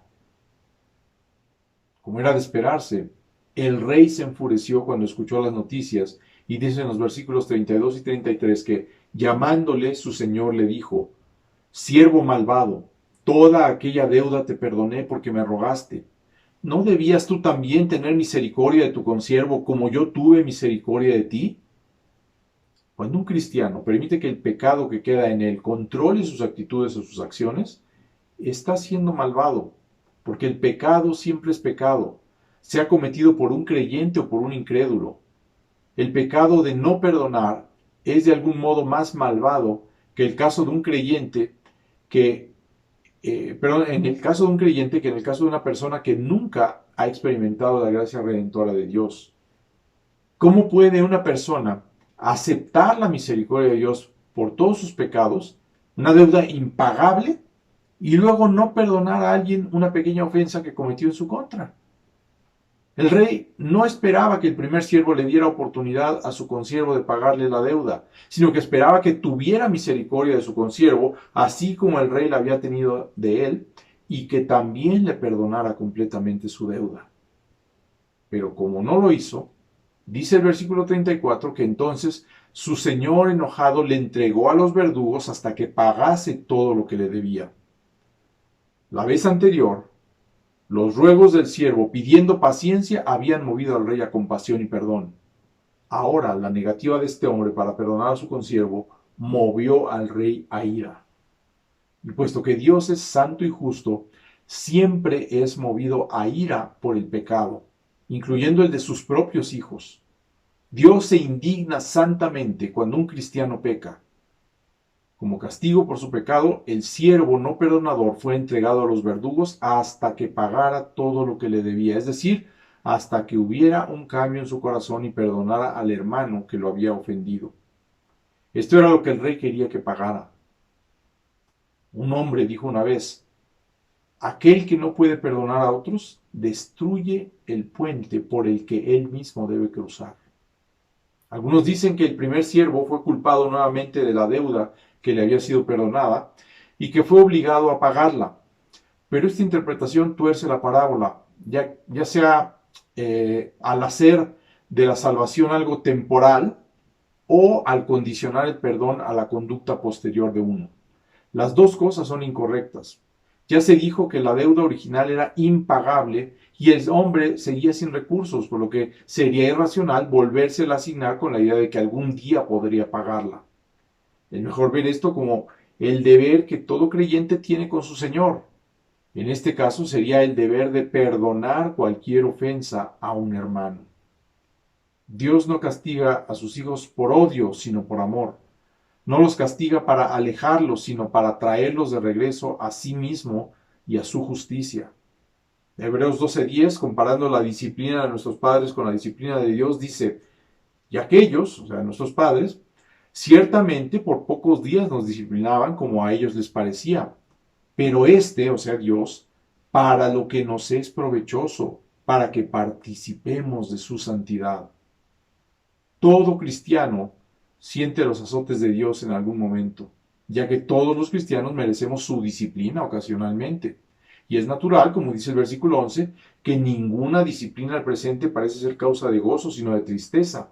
Como era de esperarse, el rey se enfureció cuando escuchó las noticias y dice en los versículos 32 y 33 que, llamándole, su señor le dijo, siervo malvado, toda aquella deuda te perdoné porque me rogaste. ¿No debías tú también tener misericordia de tu consiervo como yo tuve misericordia de ti? Cuando un cristiano permite que el pecado que queda en él controle sus actitudes o sus acciones, está siendo malvado, porque el pecado siempre es pecado, sea cometido por un creyente o por un incrédulo. El pecado de no perdonar es de algún modo más malvado que el caso de un creyente en el caso de un creyente que en el caso de una persona que nunca ha experimentado la gracia redentora de Dios. ¿Cómo puede una persona aceptar la misericordia de Dios por todos sus pecados, una deuda impagable, y luego no perdonar a alguien una pequeña ofensa que cometió en su contra? El rey no esperaba que el primer siervo le diera oportunidad a su consiervo de pagarle la deuda, sino que esperaba que tuviera misericordia de su consiervo, así como el rey la había tenido de él, y que también le perdonara completamente su deuda. Pero como no lo hizo, dice el versículo 34 que entonces su señor enojado le entregó a los verdugos hasta que pagase todo lo que le debía. La vez anterior, los ruegos del siervo pidiendo paciencia habían movido al rey a compasión y perdón. Ahora, la negativa de este hombre para perdonar a su consiervo movió al rey a ira. Y puesto que Dios es santo y justo, siempre es movido a ira por el pecado, incluyendo el de sus propios hijos. Dios se indigna santamente cuando un cristiano peca. Como castigo por su pecado, el siervo no perdonador fue entregado a los verdugos hasta que pagara todo lo que le debía, es decir, hasta que hubiera un cambio en su corazón y perdonara al hermano que lo había ofendido. Esto era lo que el rey quería que pagara. Un hombre dijo una vez: aquel que no puede perdonar a otros, destruye el puente por el que él mismo debe cruzar. Algunos dicen que el primer siervo fue culpado nuevamente de la deuda que le había sido perdonada y que fue obligado a pagarla. Pero esta interpretación tuerce la parábola, ya sea al hacer de la salvación algo temporal o al condicionar el perdón a la conducta posterior de uno. Las dos cosas son incorrectas. Ya se dijo que la deuda original era impagable y el hombre seguía sin recursos, por lo que sería irracional volvérsela a asignar con la idea de que algún día podría pagarla. Es mejor ver esto como el deber que todo creyente tiene con su Señor. En este caso sería el deber de perdonar cualquier ofensa a un hermano. Dios no castiga a sus hijos por odio, sino por amor. No los castiga para alejarlos, sino para traerlos de regreso a sí mismo y a su justicia. Hebreos 12:10, comparando la disciplina de nuestros padres con la disciplina de Dios, dice: y aquellos, o sea, nuestros padres, ciertamente por pocos días nos disciplinaban como a ellos les parecía, pero o sea, Dios, para lo que nos es provechoso, para que participemos de su santidad. Todo cristiano siente los azotes de Dios en algún momento, ya que todos los cristianos merecemos su disciplina ocasionalmente. Y es natural, como dice el versículo 11, que ninguna disciplina al presente parece ser causa de gozo, sino de tristeza.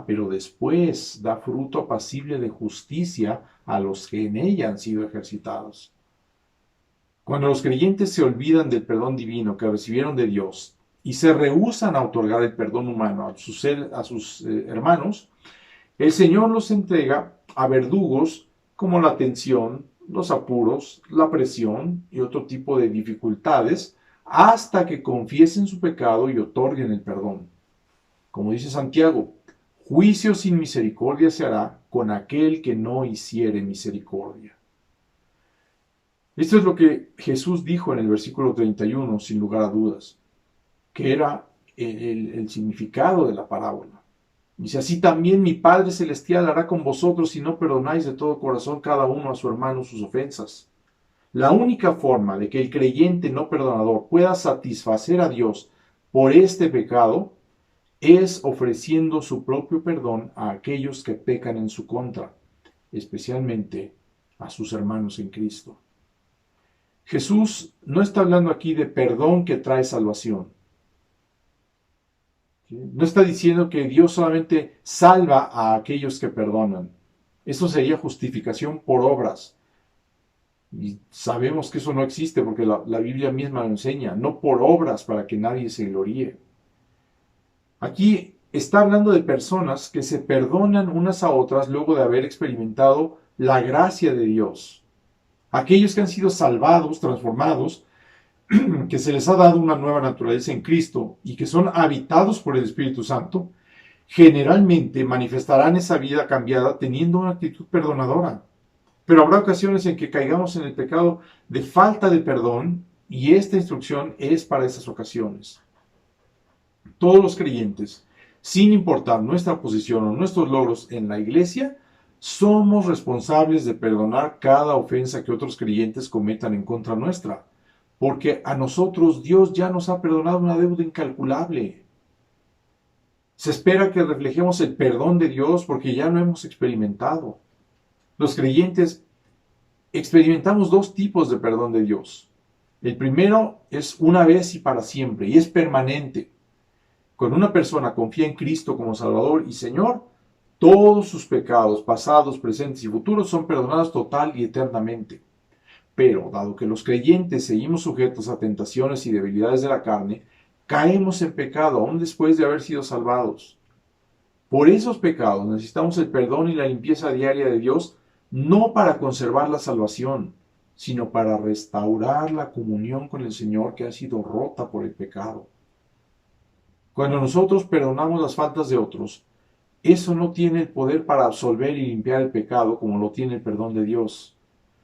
Pero después da fruto apacible de justicia a los que en ella han sido ejercitados. Cuando los creyentes se olvidan del perdón divino que recibieron de Dios y se rehúsan a otorgar el perdón humano a sus hermanos, el Señor los entrega a verdugos como la tensión, los apuros, la presión y otro tipo de dificultades hasta que confiesen su pecado y otorguen el perdón. Como dice Santiago, juicio sin misericordia se hará con aquel que no hiciere misericordia. Esto es lo que Jesús dijo en el versículo 31, sin lugar a dudas, que era el significado de la parábola. Dice: así también mi Padre Celestial hará con vosotros si no perdonáis de todo corazón cada uno a su hermano sus ofensas. La única forma de que el creyente no perdonador pueda satisfacer a Dios por este pecado es ofreciendo su propio perdón a aquellos que pecan en su contra, especialmente a sus hermanos en Cristo. Jesús no está hablando aquí de perdón que trae salvación. No está diciendo que Dios solamente salva a aquellos que perdonan. Eso sería justificación por obras. Y sabemos que eso no existe porque la Biblia misma lo enseña. No por obras para que nadie se gloríe. Aquí está hablando de personas que se perdonan unas a otras luego de haber experimentado la gracia de Dios. Aquellos que han sido salvados, transformados, que se les ha dado una nueva naturaleza en Cristo y que son habitados por el Espíritu Santo, generalmente manifestarán esa vida cambiada teniendo una actitud perdonadora. Pero habrá ocasiones en que caigamos en el pecado de falta de perdón y esta instrucción es para esas ocasiones. Todos los creyentes, sin importar nuestra posición o nuestros logros en la iglesia, somos responsables de perdonar cada ofensa que otros creyentes cometan en contra nuestra, porque a nosotros Dios ya nos ha perdonado una deuda incalculable. Se espera que reflejemos el perdón de Dios porque ya lo hemos experimentado. Los creyentes experimentamos dos tipos de perdón de Dios. El primero es una vez y para siempre, y es permanente. Cuando una persona confía en Cristo como Salvador y Señor, todos sus pecados, pasados, presentes y futuros, son perdonados total y eternamente. Pero, dado que los creyentes seguimos sujetos a tentaciones y debilidades de la carne, caemos en pecado aún después de haber sido salvados. Por esos pecados necesitamos el perdón y la limpieza diaria de Dios, no para conservar la salvación, sino para restaurar la comunión con el Señor que ha sido rota por el pecado. Cuando nosotros perdonamos las faltas de otros, eso no tiene el poder para absolver y limpiar el pecado como lo tiene el perdón de Dios.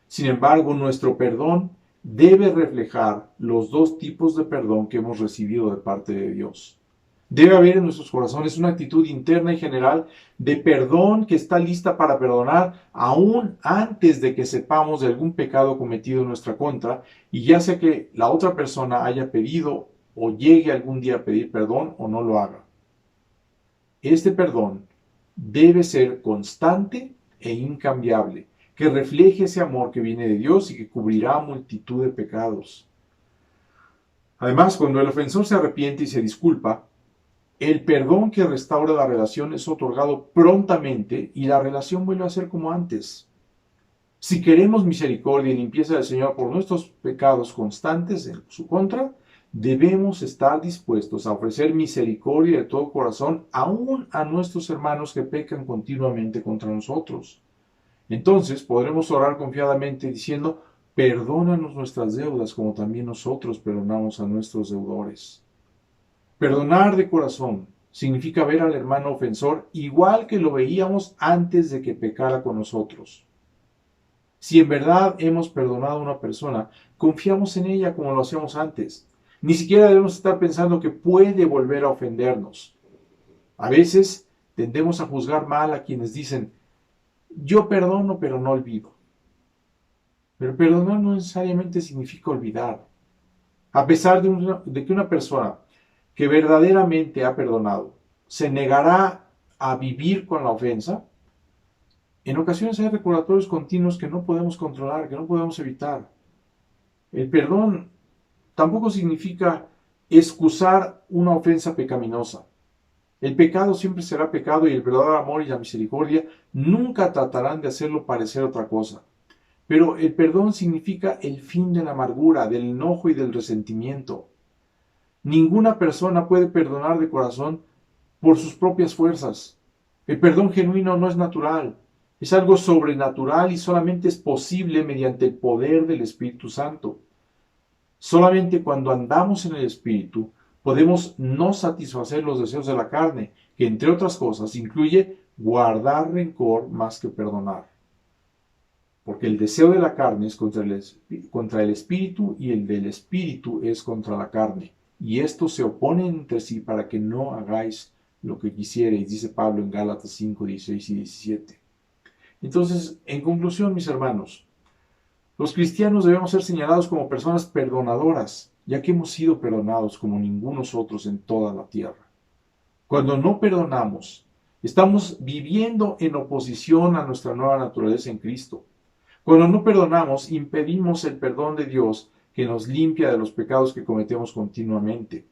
Sin embargo, nuestro perdón debe reflejar los dos tipos de perdón que hemos recibido de parte de Dios. Debe haber en nuestros corazones una actitud interna y general de perdón que está lista para perdonar aún antes de que sepamos de algún pecado cometido en nuestra contra, y ya sea que la otra persona haya pedido o llegue algún día a pedir perdón o no lo haga. Este perdón debe ser constante e incambiable, que refleje ese amor que viene de Dios y que cubrirá multitud de pecados. Además, cuando el ofensor se arrepiente y se disculpa, el perdón que restaura la relación es otorgado prontamente y la relación vuelve a ser como antes. Si queremos misericordia y limpieza del Señor por nuestros pecados constantes en su contra, debemos estar dispuestos a ofrecer misericordia de todo corazón aún a nuestros hermanos que pecan continuamente contra nosotros. Entonces podremos orar confiadamente diciendo: perdónanos nuestras deudas como también nosotros perdonamos a nuestros deudores. Perdonar de corazón significa ver al hermano ofensor igual que lo veíamos antes de que pecara con nosotros. Si en verdad hemos perdonado a una persona, confiamos en ella como lo hacíamos antes. Ni siquiera debemos estar pensando que puede volver a ofendernos. A veces tendemos a juzgar mal a quienes dicen: yo perdono pero no olvido. Pero perdonar no necesariamente significa olvidar. A pesar de que una persona que verdaderamente ha perdonado se negará a vivir con la ofensa, en ocasiones hay recordatorios continuos que no podemos controlar, que no podemos evitar. El perdón tampoco significa excusar una ofensa pecaminosa. El pecado siempre será pecado y el verdadero amor y la misericordia nunca tratarán de hacerlo parecer otra cosa. Pero el perdón significa el fin de la amargura, del enojo y del resentimiento. Ninguna persona puede perdonar de corazón por sus propias fuerzas. El perdón genuino no es natural, es algo sobrenatural y solamente es posible mediante el poder del Espíritu Santo. Solamente cuando andamos en el Espíritu podemos no satisfacer los deseos de la carne, que entre otras cosas incluye guardar rencor más que perdonar. Porque el deseo de la carne es contra el Espíritu y el del Espíritu es contra la carne. Y estos se oponen entre sí para que no hagáis lo que quisierais, dice Pablo en Gálatas 5, 16 y 17. Entonces, en conclusión, mis hermanos, los cristianos debemos ser señalados como personas perdonadoras, ya que hemos sido perdonados como ningunos otros en toda la tierra. Cuando no perdonamos, estamos viviendo en oposición a nuestra nueva naturaleza en Cristo. Cuando no perdonamos, impedimos el perdón de Dios que nos limpia de los pecados que cometemos continuamente.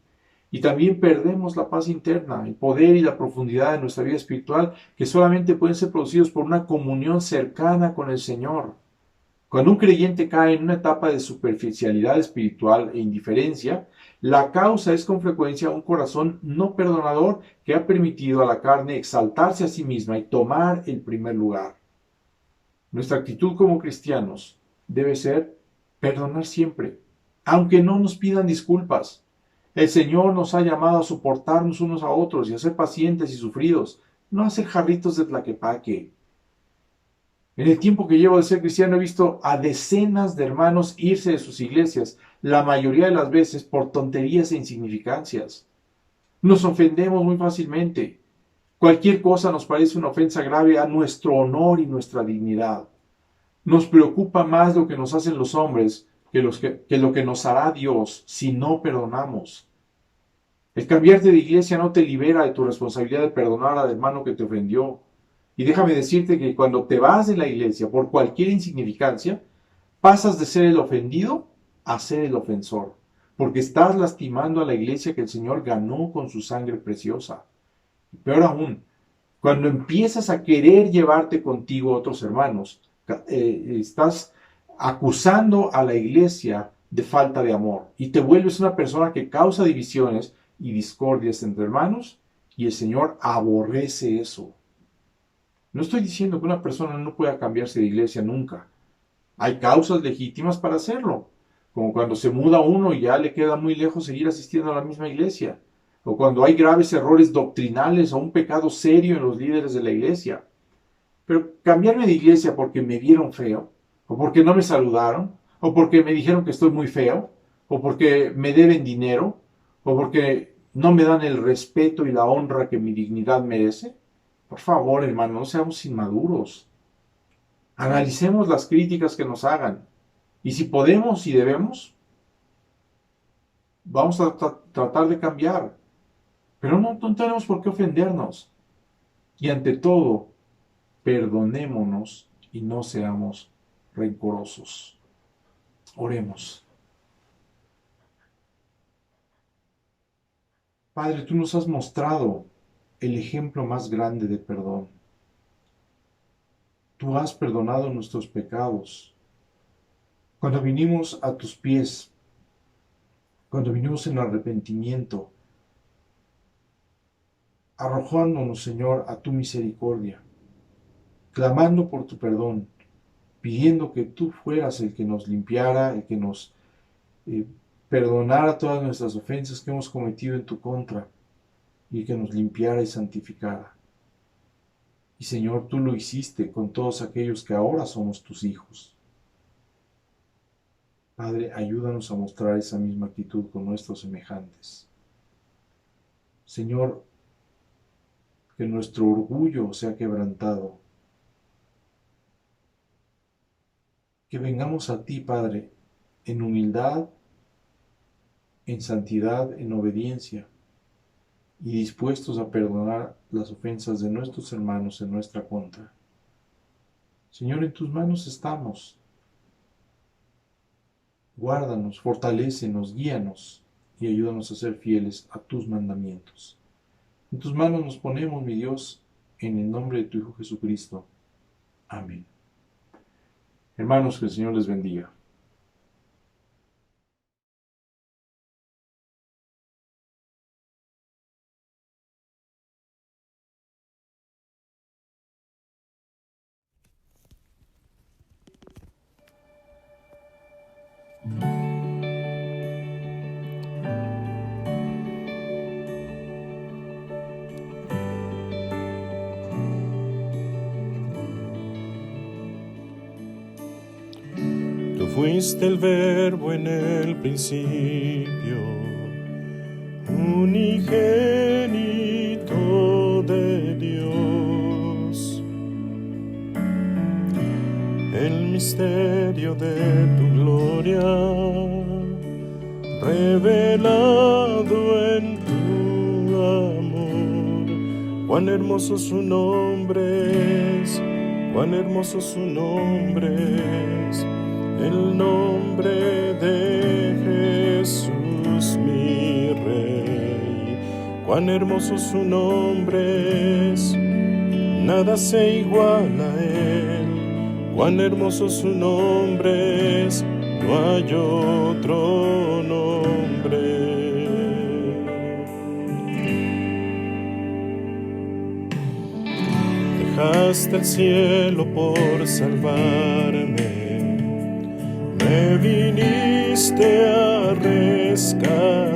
Y también perdemos la paz interna, el poder y la profundidad de nuestra vida espiritual, que solamente pueden ser producidos por una comunión cercana con el Señor. Cuando un creyente cae en una etapa de superficialidad espiritual e indiferencia, la causa es con frecuencia un corazón no perdonador que ha permitido a la carne exaltarse a sí misma y tomar el primer lugar. Nuestra actitud como cristianos debe ser perdonar siempre, aunque no nos pidan disculpas. El Señor nos ha llamado a soportarnos unos a otros y a ser pacientes y sufridos, no a ser jarritos de tlaquepaque. En el tiempo que llevo de ser cristiano he visto a decenas de hermanos irse de sus iglesias, la mayoría de las veces por tonterías e insignificancias. Nos ofendemos muy fácilmente. Cualquier cosa nos parece una ofensa grave a nuestro honor y nuestra dignidad. Nos preocupa más lo que nos hacen los hombres que lo que nos hará Dios si no perdonamos. El cambiarte de iglesia no te libera de tu responsabilidad de perdonar al hermano que te ofendió. Y déjame decirte que cuando te vas de la iglesia por cualquier insignificancia, pasas de ser el ofendido a ser el ofensor, porque estás lastimando a la iglesia que el Señor ganó con su sangre preciosa. Y peor aún, cuando empiezas a querer llevarte contigo a otros hermanos, estás acusando a la iglesia de falta de amor y te vuelves una persona que causa divisiones y discordias entre hermanos Y el Señor aborrece eso. No estoy diciendo que una persona no pueda cambiarse de iglesia nunca. Hay causas legítimas para hacerlo. Como cuando se muda uno y ya le queda muy lejos seguir asistiendo a la misma iglesia. O cuando hay graves errores doctrinales o un pecado serio en los líderes de la iglesia. Pero cambiarme de iglesia porque me vieron feo, o porque no me saludaron, o porque me dijeron que estoy muy feo, o porque me deben dinero, o porque no me dan el respeto y la honra que mi dignidad merece. Por favor, hermano, no seamos inmaduros. Analicemos las críticas que nos hagan. Y si podemos y debemos, vamos a tratar de cambiar. Pero no tenemos por qué ofendernos. Y ante todo, perdonémonos y no seamos rencorosos. Oremos. Padre, tú nos has mostrado el ejemplo más grande de perdón. Tú has perdonado nuestros pecados. Cuando vinimos a tus pies, cuando vinimos en arrepentimiento, arrojándonos, Señor, a tu misericordia, clamando por tu perdón, pidiendo que tú fueras el que nos limpiara, el que nos perdonara todas nuestras ofensas que hemos cometido en tu contra y que nos limpiara y santificara. Y Señor, tú lo hiciste con todos aquellos que ahora somos tus hijos. Padre, ayúdanos a mostrar esa misma actitud con nuestros semejantes. Señor, que nuestro orgullo sea quebrantado. Que vengamos a ti, Padre, en humildad, en santidad, en obediencia, y dispuestos a perdonar las ofensas de nuestros hermanos en nuestra contra. Señor, en tus manos estamos. Guárdanos, fortalécenos, guíanos y ayúdanos a ser fieles a tus mandamientos. En tus manos nos ponemos, mi Dios, en el nombre de tu Hijo Jesucristo. Amén. Hermanos, que el Señor les bendiga. Tú fuiste el verbo en el principio, unigénito de Dios. El misterio de tu gloria, revelado en tu amor. Cuán hermoso su nombre es, cuán hermoso su nombre es, el nombre de Jesús mi Rey. Cuán hermoso su nombre es, nada se iguala a él. Cuán hermoso su nombre es, no hay otro nombre. Dejaste el cielo por salvarme, me viniste a rescatar.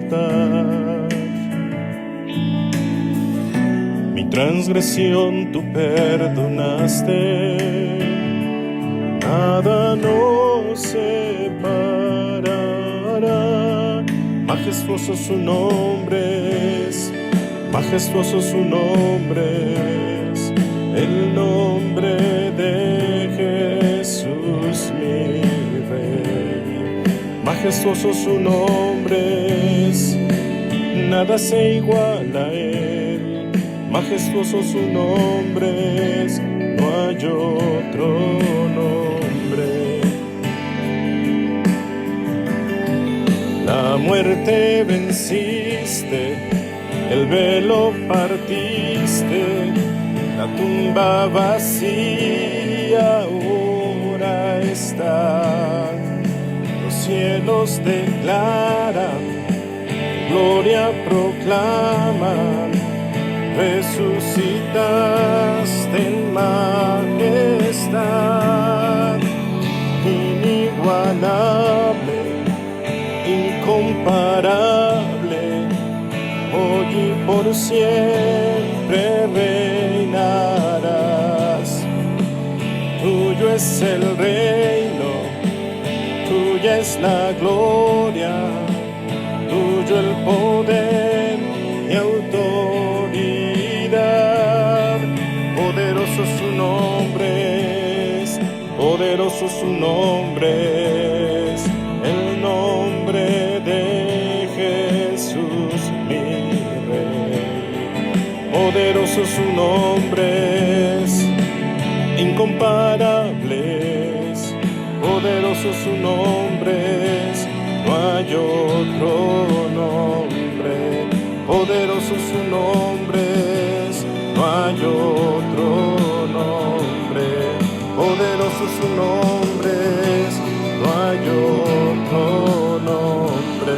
Mi transgresión tú perdonaste, nada nos separará. Majestuoso su nombre es, majestuoso su nombre es, el nombre de Jesús mi Rey. Majestuoso su nombre es, nada se iguala a él. Majestuoso su nombre es, no hay otro nombre. La muerte venciste, el velo partiste, la tumba vacía ahora está. Los cielos declaran, tu gloria proclaman, resucitaste en majestad, inigualable, incomparable, hoy y por siempre reinarás. Tuyo es el reino, tuya es la gloria, tuyo el poder y autoridad. Poderoso su nombre es, poderoso su nombre es, el nombre de Jesús mi Rey. Poderoso su nombre es, incomparables, poderoso su nombre es, no hay otro nombre. Poderoso su nombre es, no hay otro nombre. Poderoso su nombre es, no hay otro nombre.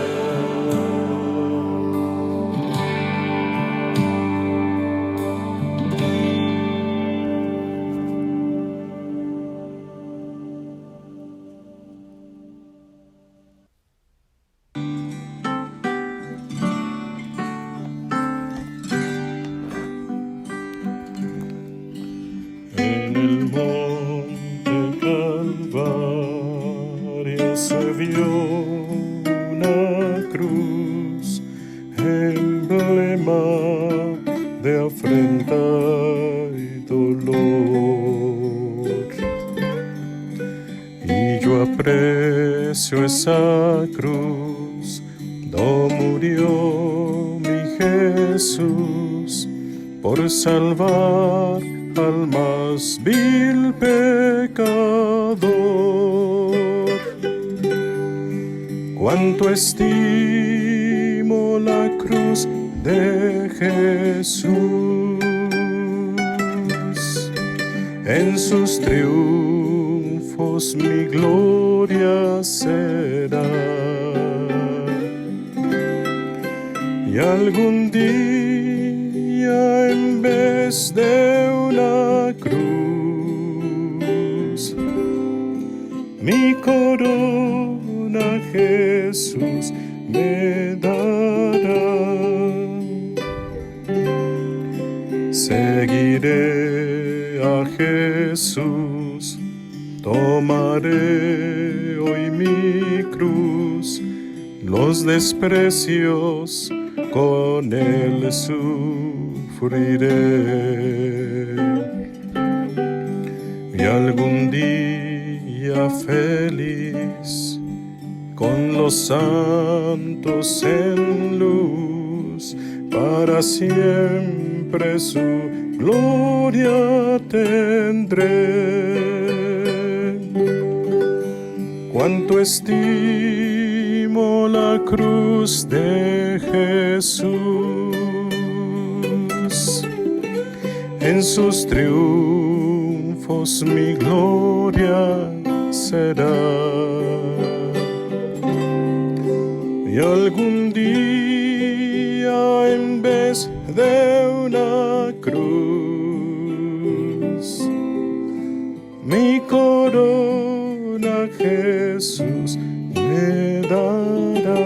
En el monte Calvario se vio una cruz, emblema de afrenta y dolor. Y yo aprecio esa cruz, do murió mi Jesús por salvar al más vil pecador. Cuánto estimo la cruz de Jesús, en sus triunfos mi gloria será. Y algún día en vez de una cruz, mi corona Jesús me dará. Seguiré a Jesús, tomaré hoy mi cruz, los desprecios con él sufriré. Y algún día feliz, con los santos en luz, para siempre su gloria tendré. Cuánto estimo la cruz de Jesús, en sus triunfos mi gloria será. Y algún día en vez de una cruz, mi corona Jesús me dará.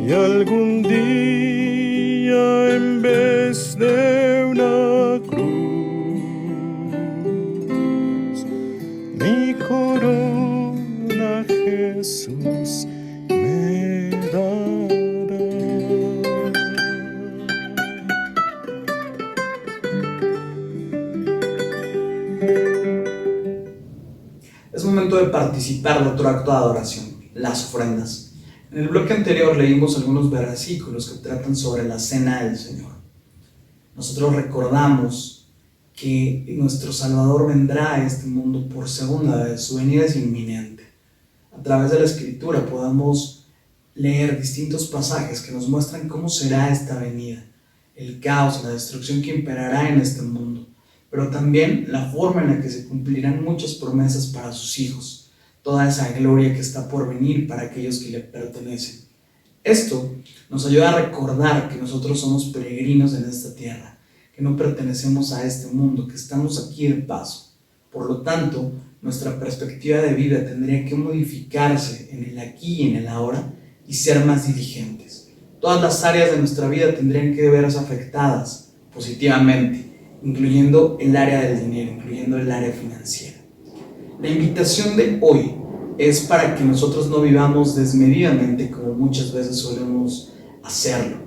Y algún día en vez de una cruz, mi corona Jesús me dará. Es momento de participar de otro acto de adoración, las ofrendas. En el bloque anterior leímos algunos versículos que tratan sobre la cena del Señor. Nosotros recordamos que nuestro Salvador vendrá a este mundo por segunda vez, su venida es inminente. A través de la Escritura podemos leer distintos pasajes que nos muestran cómo será esta venida, el caos y la destrucción que imperará en este mundo, pero también la forma en la que se cumplirán muchas promesas para sus hijos, toda esa gloria que está por venir para aquellos que le pertenecen. Esto nos ayuda a recordar que nosotros somos peregrinos en esta tierra, que no pertenecemos a este mundo, que estamos aquí de paso. Por lo tanto, nuestra perspectiva de vida tendría que modificarse en el aquí y en el ahora y ser más diligentes. Todas las áreas de nuestra vida tendrían que verse afectadas positivamente, incluyendo el área del dinero, incluyendo el área financiera. La invitación de hoy es para que nosotros no vivamos desmedidamente como muchas veces solemos hacerlo,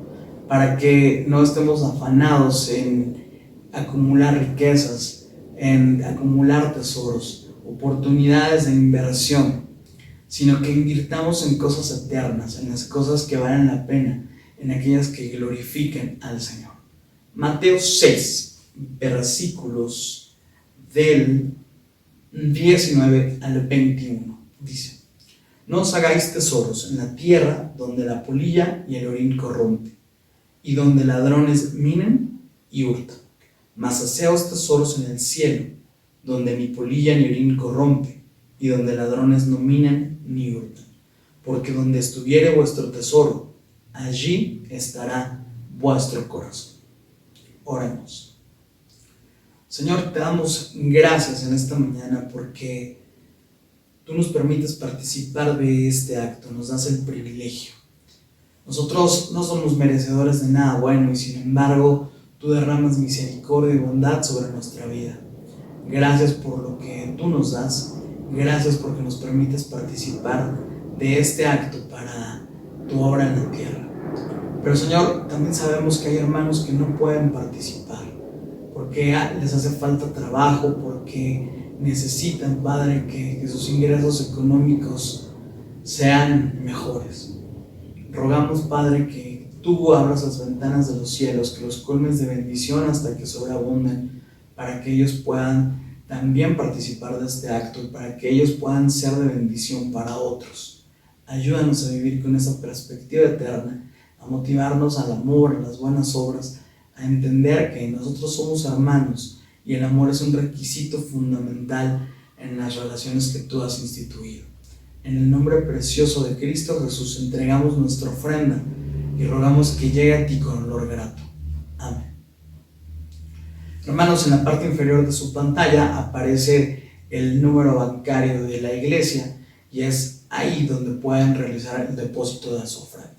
para que no estemos afanados en acumular riquezas, en acumular tesoros, oportunidades de inversión, sino que invirtamos en cosas eternas, en las cosas que valen la pena, en aquellas que glorifiquen al Señor. Mateo 6, versículos del 19 al 21, dice: No os hagáis tesoros en la tierra donde la polilla y el orín corrompen, y donde ladrones minan y hurtan, mas haceos tesoros en el cielo, donde ni polilla ni orín corrompe, y donde ladrones no minan ni hurtan. Porque donde estuviere vuestro tesoro, allí estará vuestro corazón. Oremos. Señor, te damos gracias en esta mañana porque tú nos permites participar de este acto, nos das el privilegio. Nosotros no somos merecedores de nada bueno y sin embargo tú derramas misericordia y bondad sobre nuestra vida. Gracias por lo que tú nos das, gracias porque nos permites participar de este acto para tu obra en la tierra. Pero Señor, también sabemos que hay hermanos que no pueden participar porque les hace falta trabajo, porque necesitan, Padre, que sus ingresos económicos sean mejores. Rogamos, Padre, que tú abras las ventanas de los cielos, que los colmes de bendición hasta que sobreabunden, para que ellos puedan también participar de este acto y para que ellos puedan ser de bendición para otros. Ayúdanos a vivir con esa perspectiva eterna, a motivarnos al amor, a las buenas obras, a entender que nosotros somos hermanos y el amor es un requisito fundamental en las relaciones que tú has instituido. En el nombre precioso de Cristo Jesús entregamos nuestra ofrenda y rogamos que llegue a ti con olor grato. Amén. Hermanos, en la parte inferior de su pantalla aparece el número bancario de la iglesia y es ahí donde pueden realizar el depósito de su ofrenda.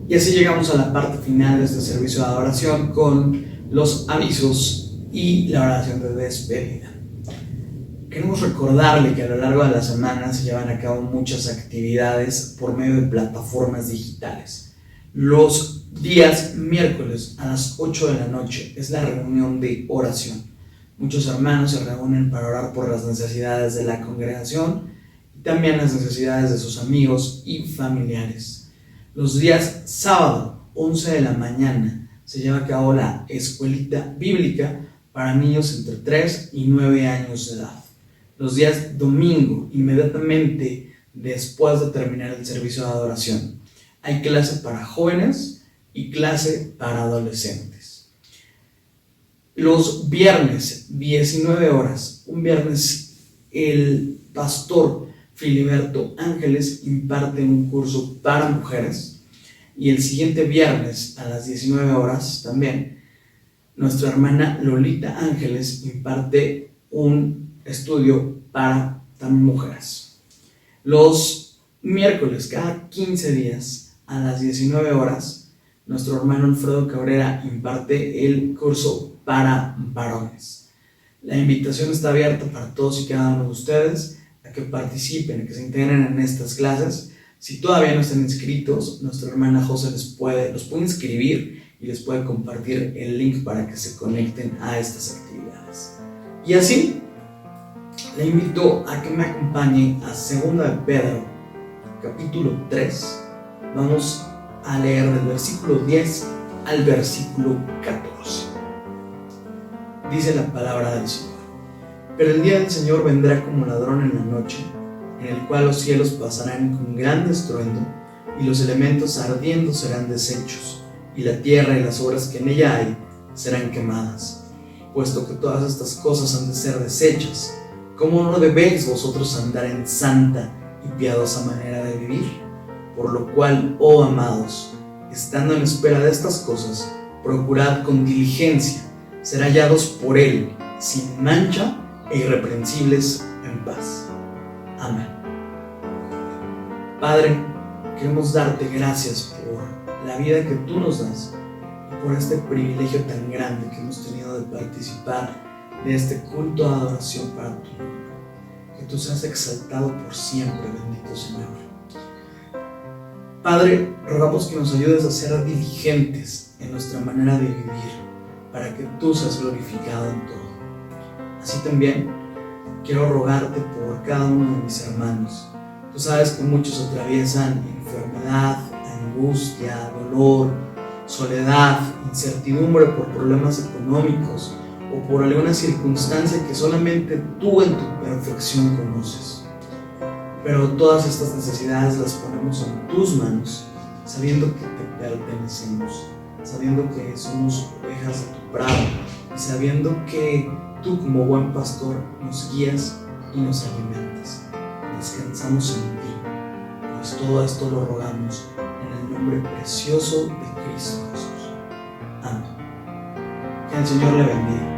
Y así llegamos a la parte final de este servicio de adoración con los avisos y la oración de despedida. Queremos recordarle que a lo largo de la semana se llevan a cabo muchas actividades por medio de plataformas digitales. Los días miércoles a las 8 de la noche es la reunión de oración. Muchos hermanos se reúnen para orar por las necesidades de la congregación y también las necesidades de sus amigos y familiares. Los días sábado, 11 de la mañana, se lleva a cabo la escuelita bíblica para niños entre 3 y 9 años de edad. Los días domingo, inmediatamente después de terminar el servicio de adoración, hay clase para jóvenes y clase para adolescentes. Los viernes, 19 horas, un viernes, el pastor Filiberto Ángeles imparte un curso para mujeres y el siguiente viernes a las 19 horas también nuestra hermana Lolita Ángeles imparte un estudio para también mujeres. Los miércoles, cada 15 días a las 19 horas, nuestro hermano Alfredo Cabrera imparte el curso para varones. La invitación está abierta para todos y cada uno de ustedes a que participen, a que se integren en estas clases. Si todavía no están inscritos, nuestra hermana José los puede inscribir y les puede compartir el link para que se conecten a estas actividades. Y así, le invito a que me acompañe a 2 de Pedro, capítulo 3. Vamos a leer del versículo 10 al versículo 14. Dice la palabra del Señor: Pero el día del Señor vendrá como ladrón en la noche, en el cual los cielos pasarán con gran estruendo, y los elementos ardiendo serán deshechos, y la tierra y las obras que en ella hay serán quemadas. Puesto que todas estas cosas han de ser deshechas, ¿Cómo no debéis vosotros andar en santa y piadosa manera de vivir? Por lo cual, oh amados, estando en espera de estas cosas, procurad con diligencia ser hallados por Él, sin mancha e irreprensibles en paz. Amén. Padre, queremos darte gracias por la vida que tú nos das y por este privilegio tan grande que hemos tenido de participar de este culto de adoración para tu nombre. Que tú seas exaltado por siempre, bendito Señor. Padre, rogamos que nos ayudes a ser diligentes en nuestra manera de vivir, para que tú seas glorificado en todo. Así también quiero rogarte por cada uno de mis hermanos. Tú sabes que muchos atraviesan enfermedad, angustia, dolor, soledad, incertidumbre por problemas económicos o por alguna circunstancia que solamente tú en tu perfección conoces. Pero todas estas necesidades las ponemos en tus manos, sabiendo que te pertenecemos, sabiendo que somos ovejas de tu prado y sabiendo que tú como buen pastor nos guías y nos alimentas. Descansamos en ti, pues todo esto lo rogamos en el nombre precioso de Cristo Jesús. Amén. Que el Señor le bendiga.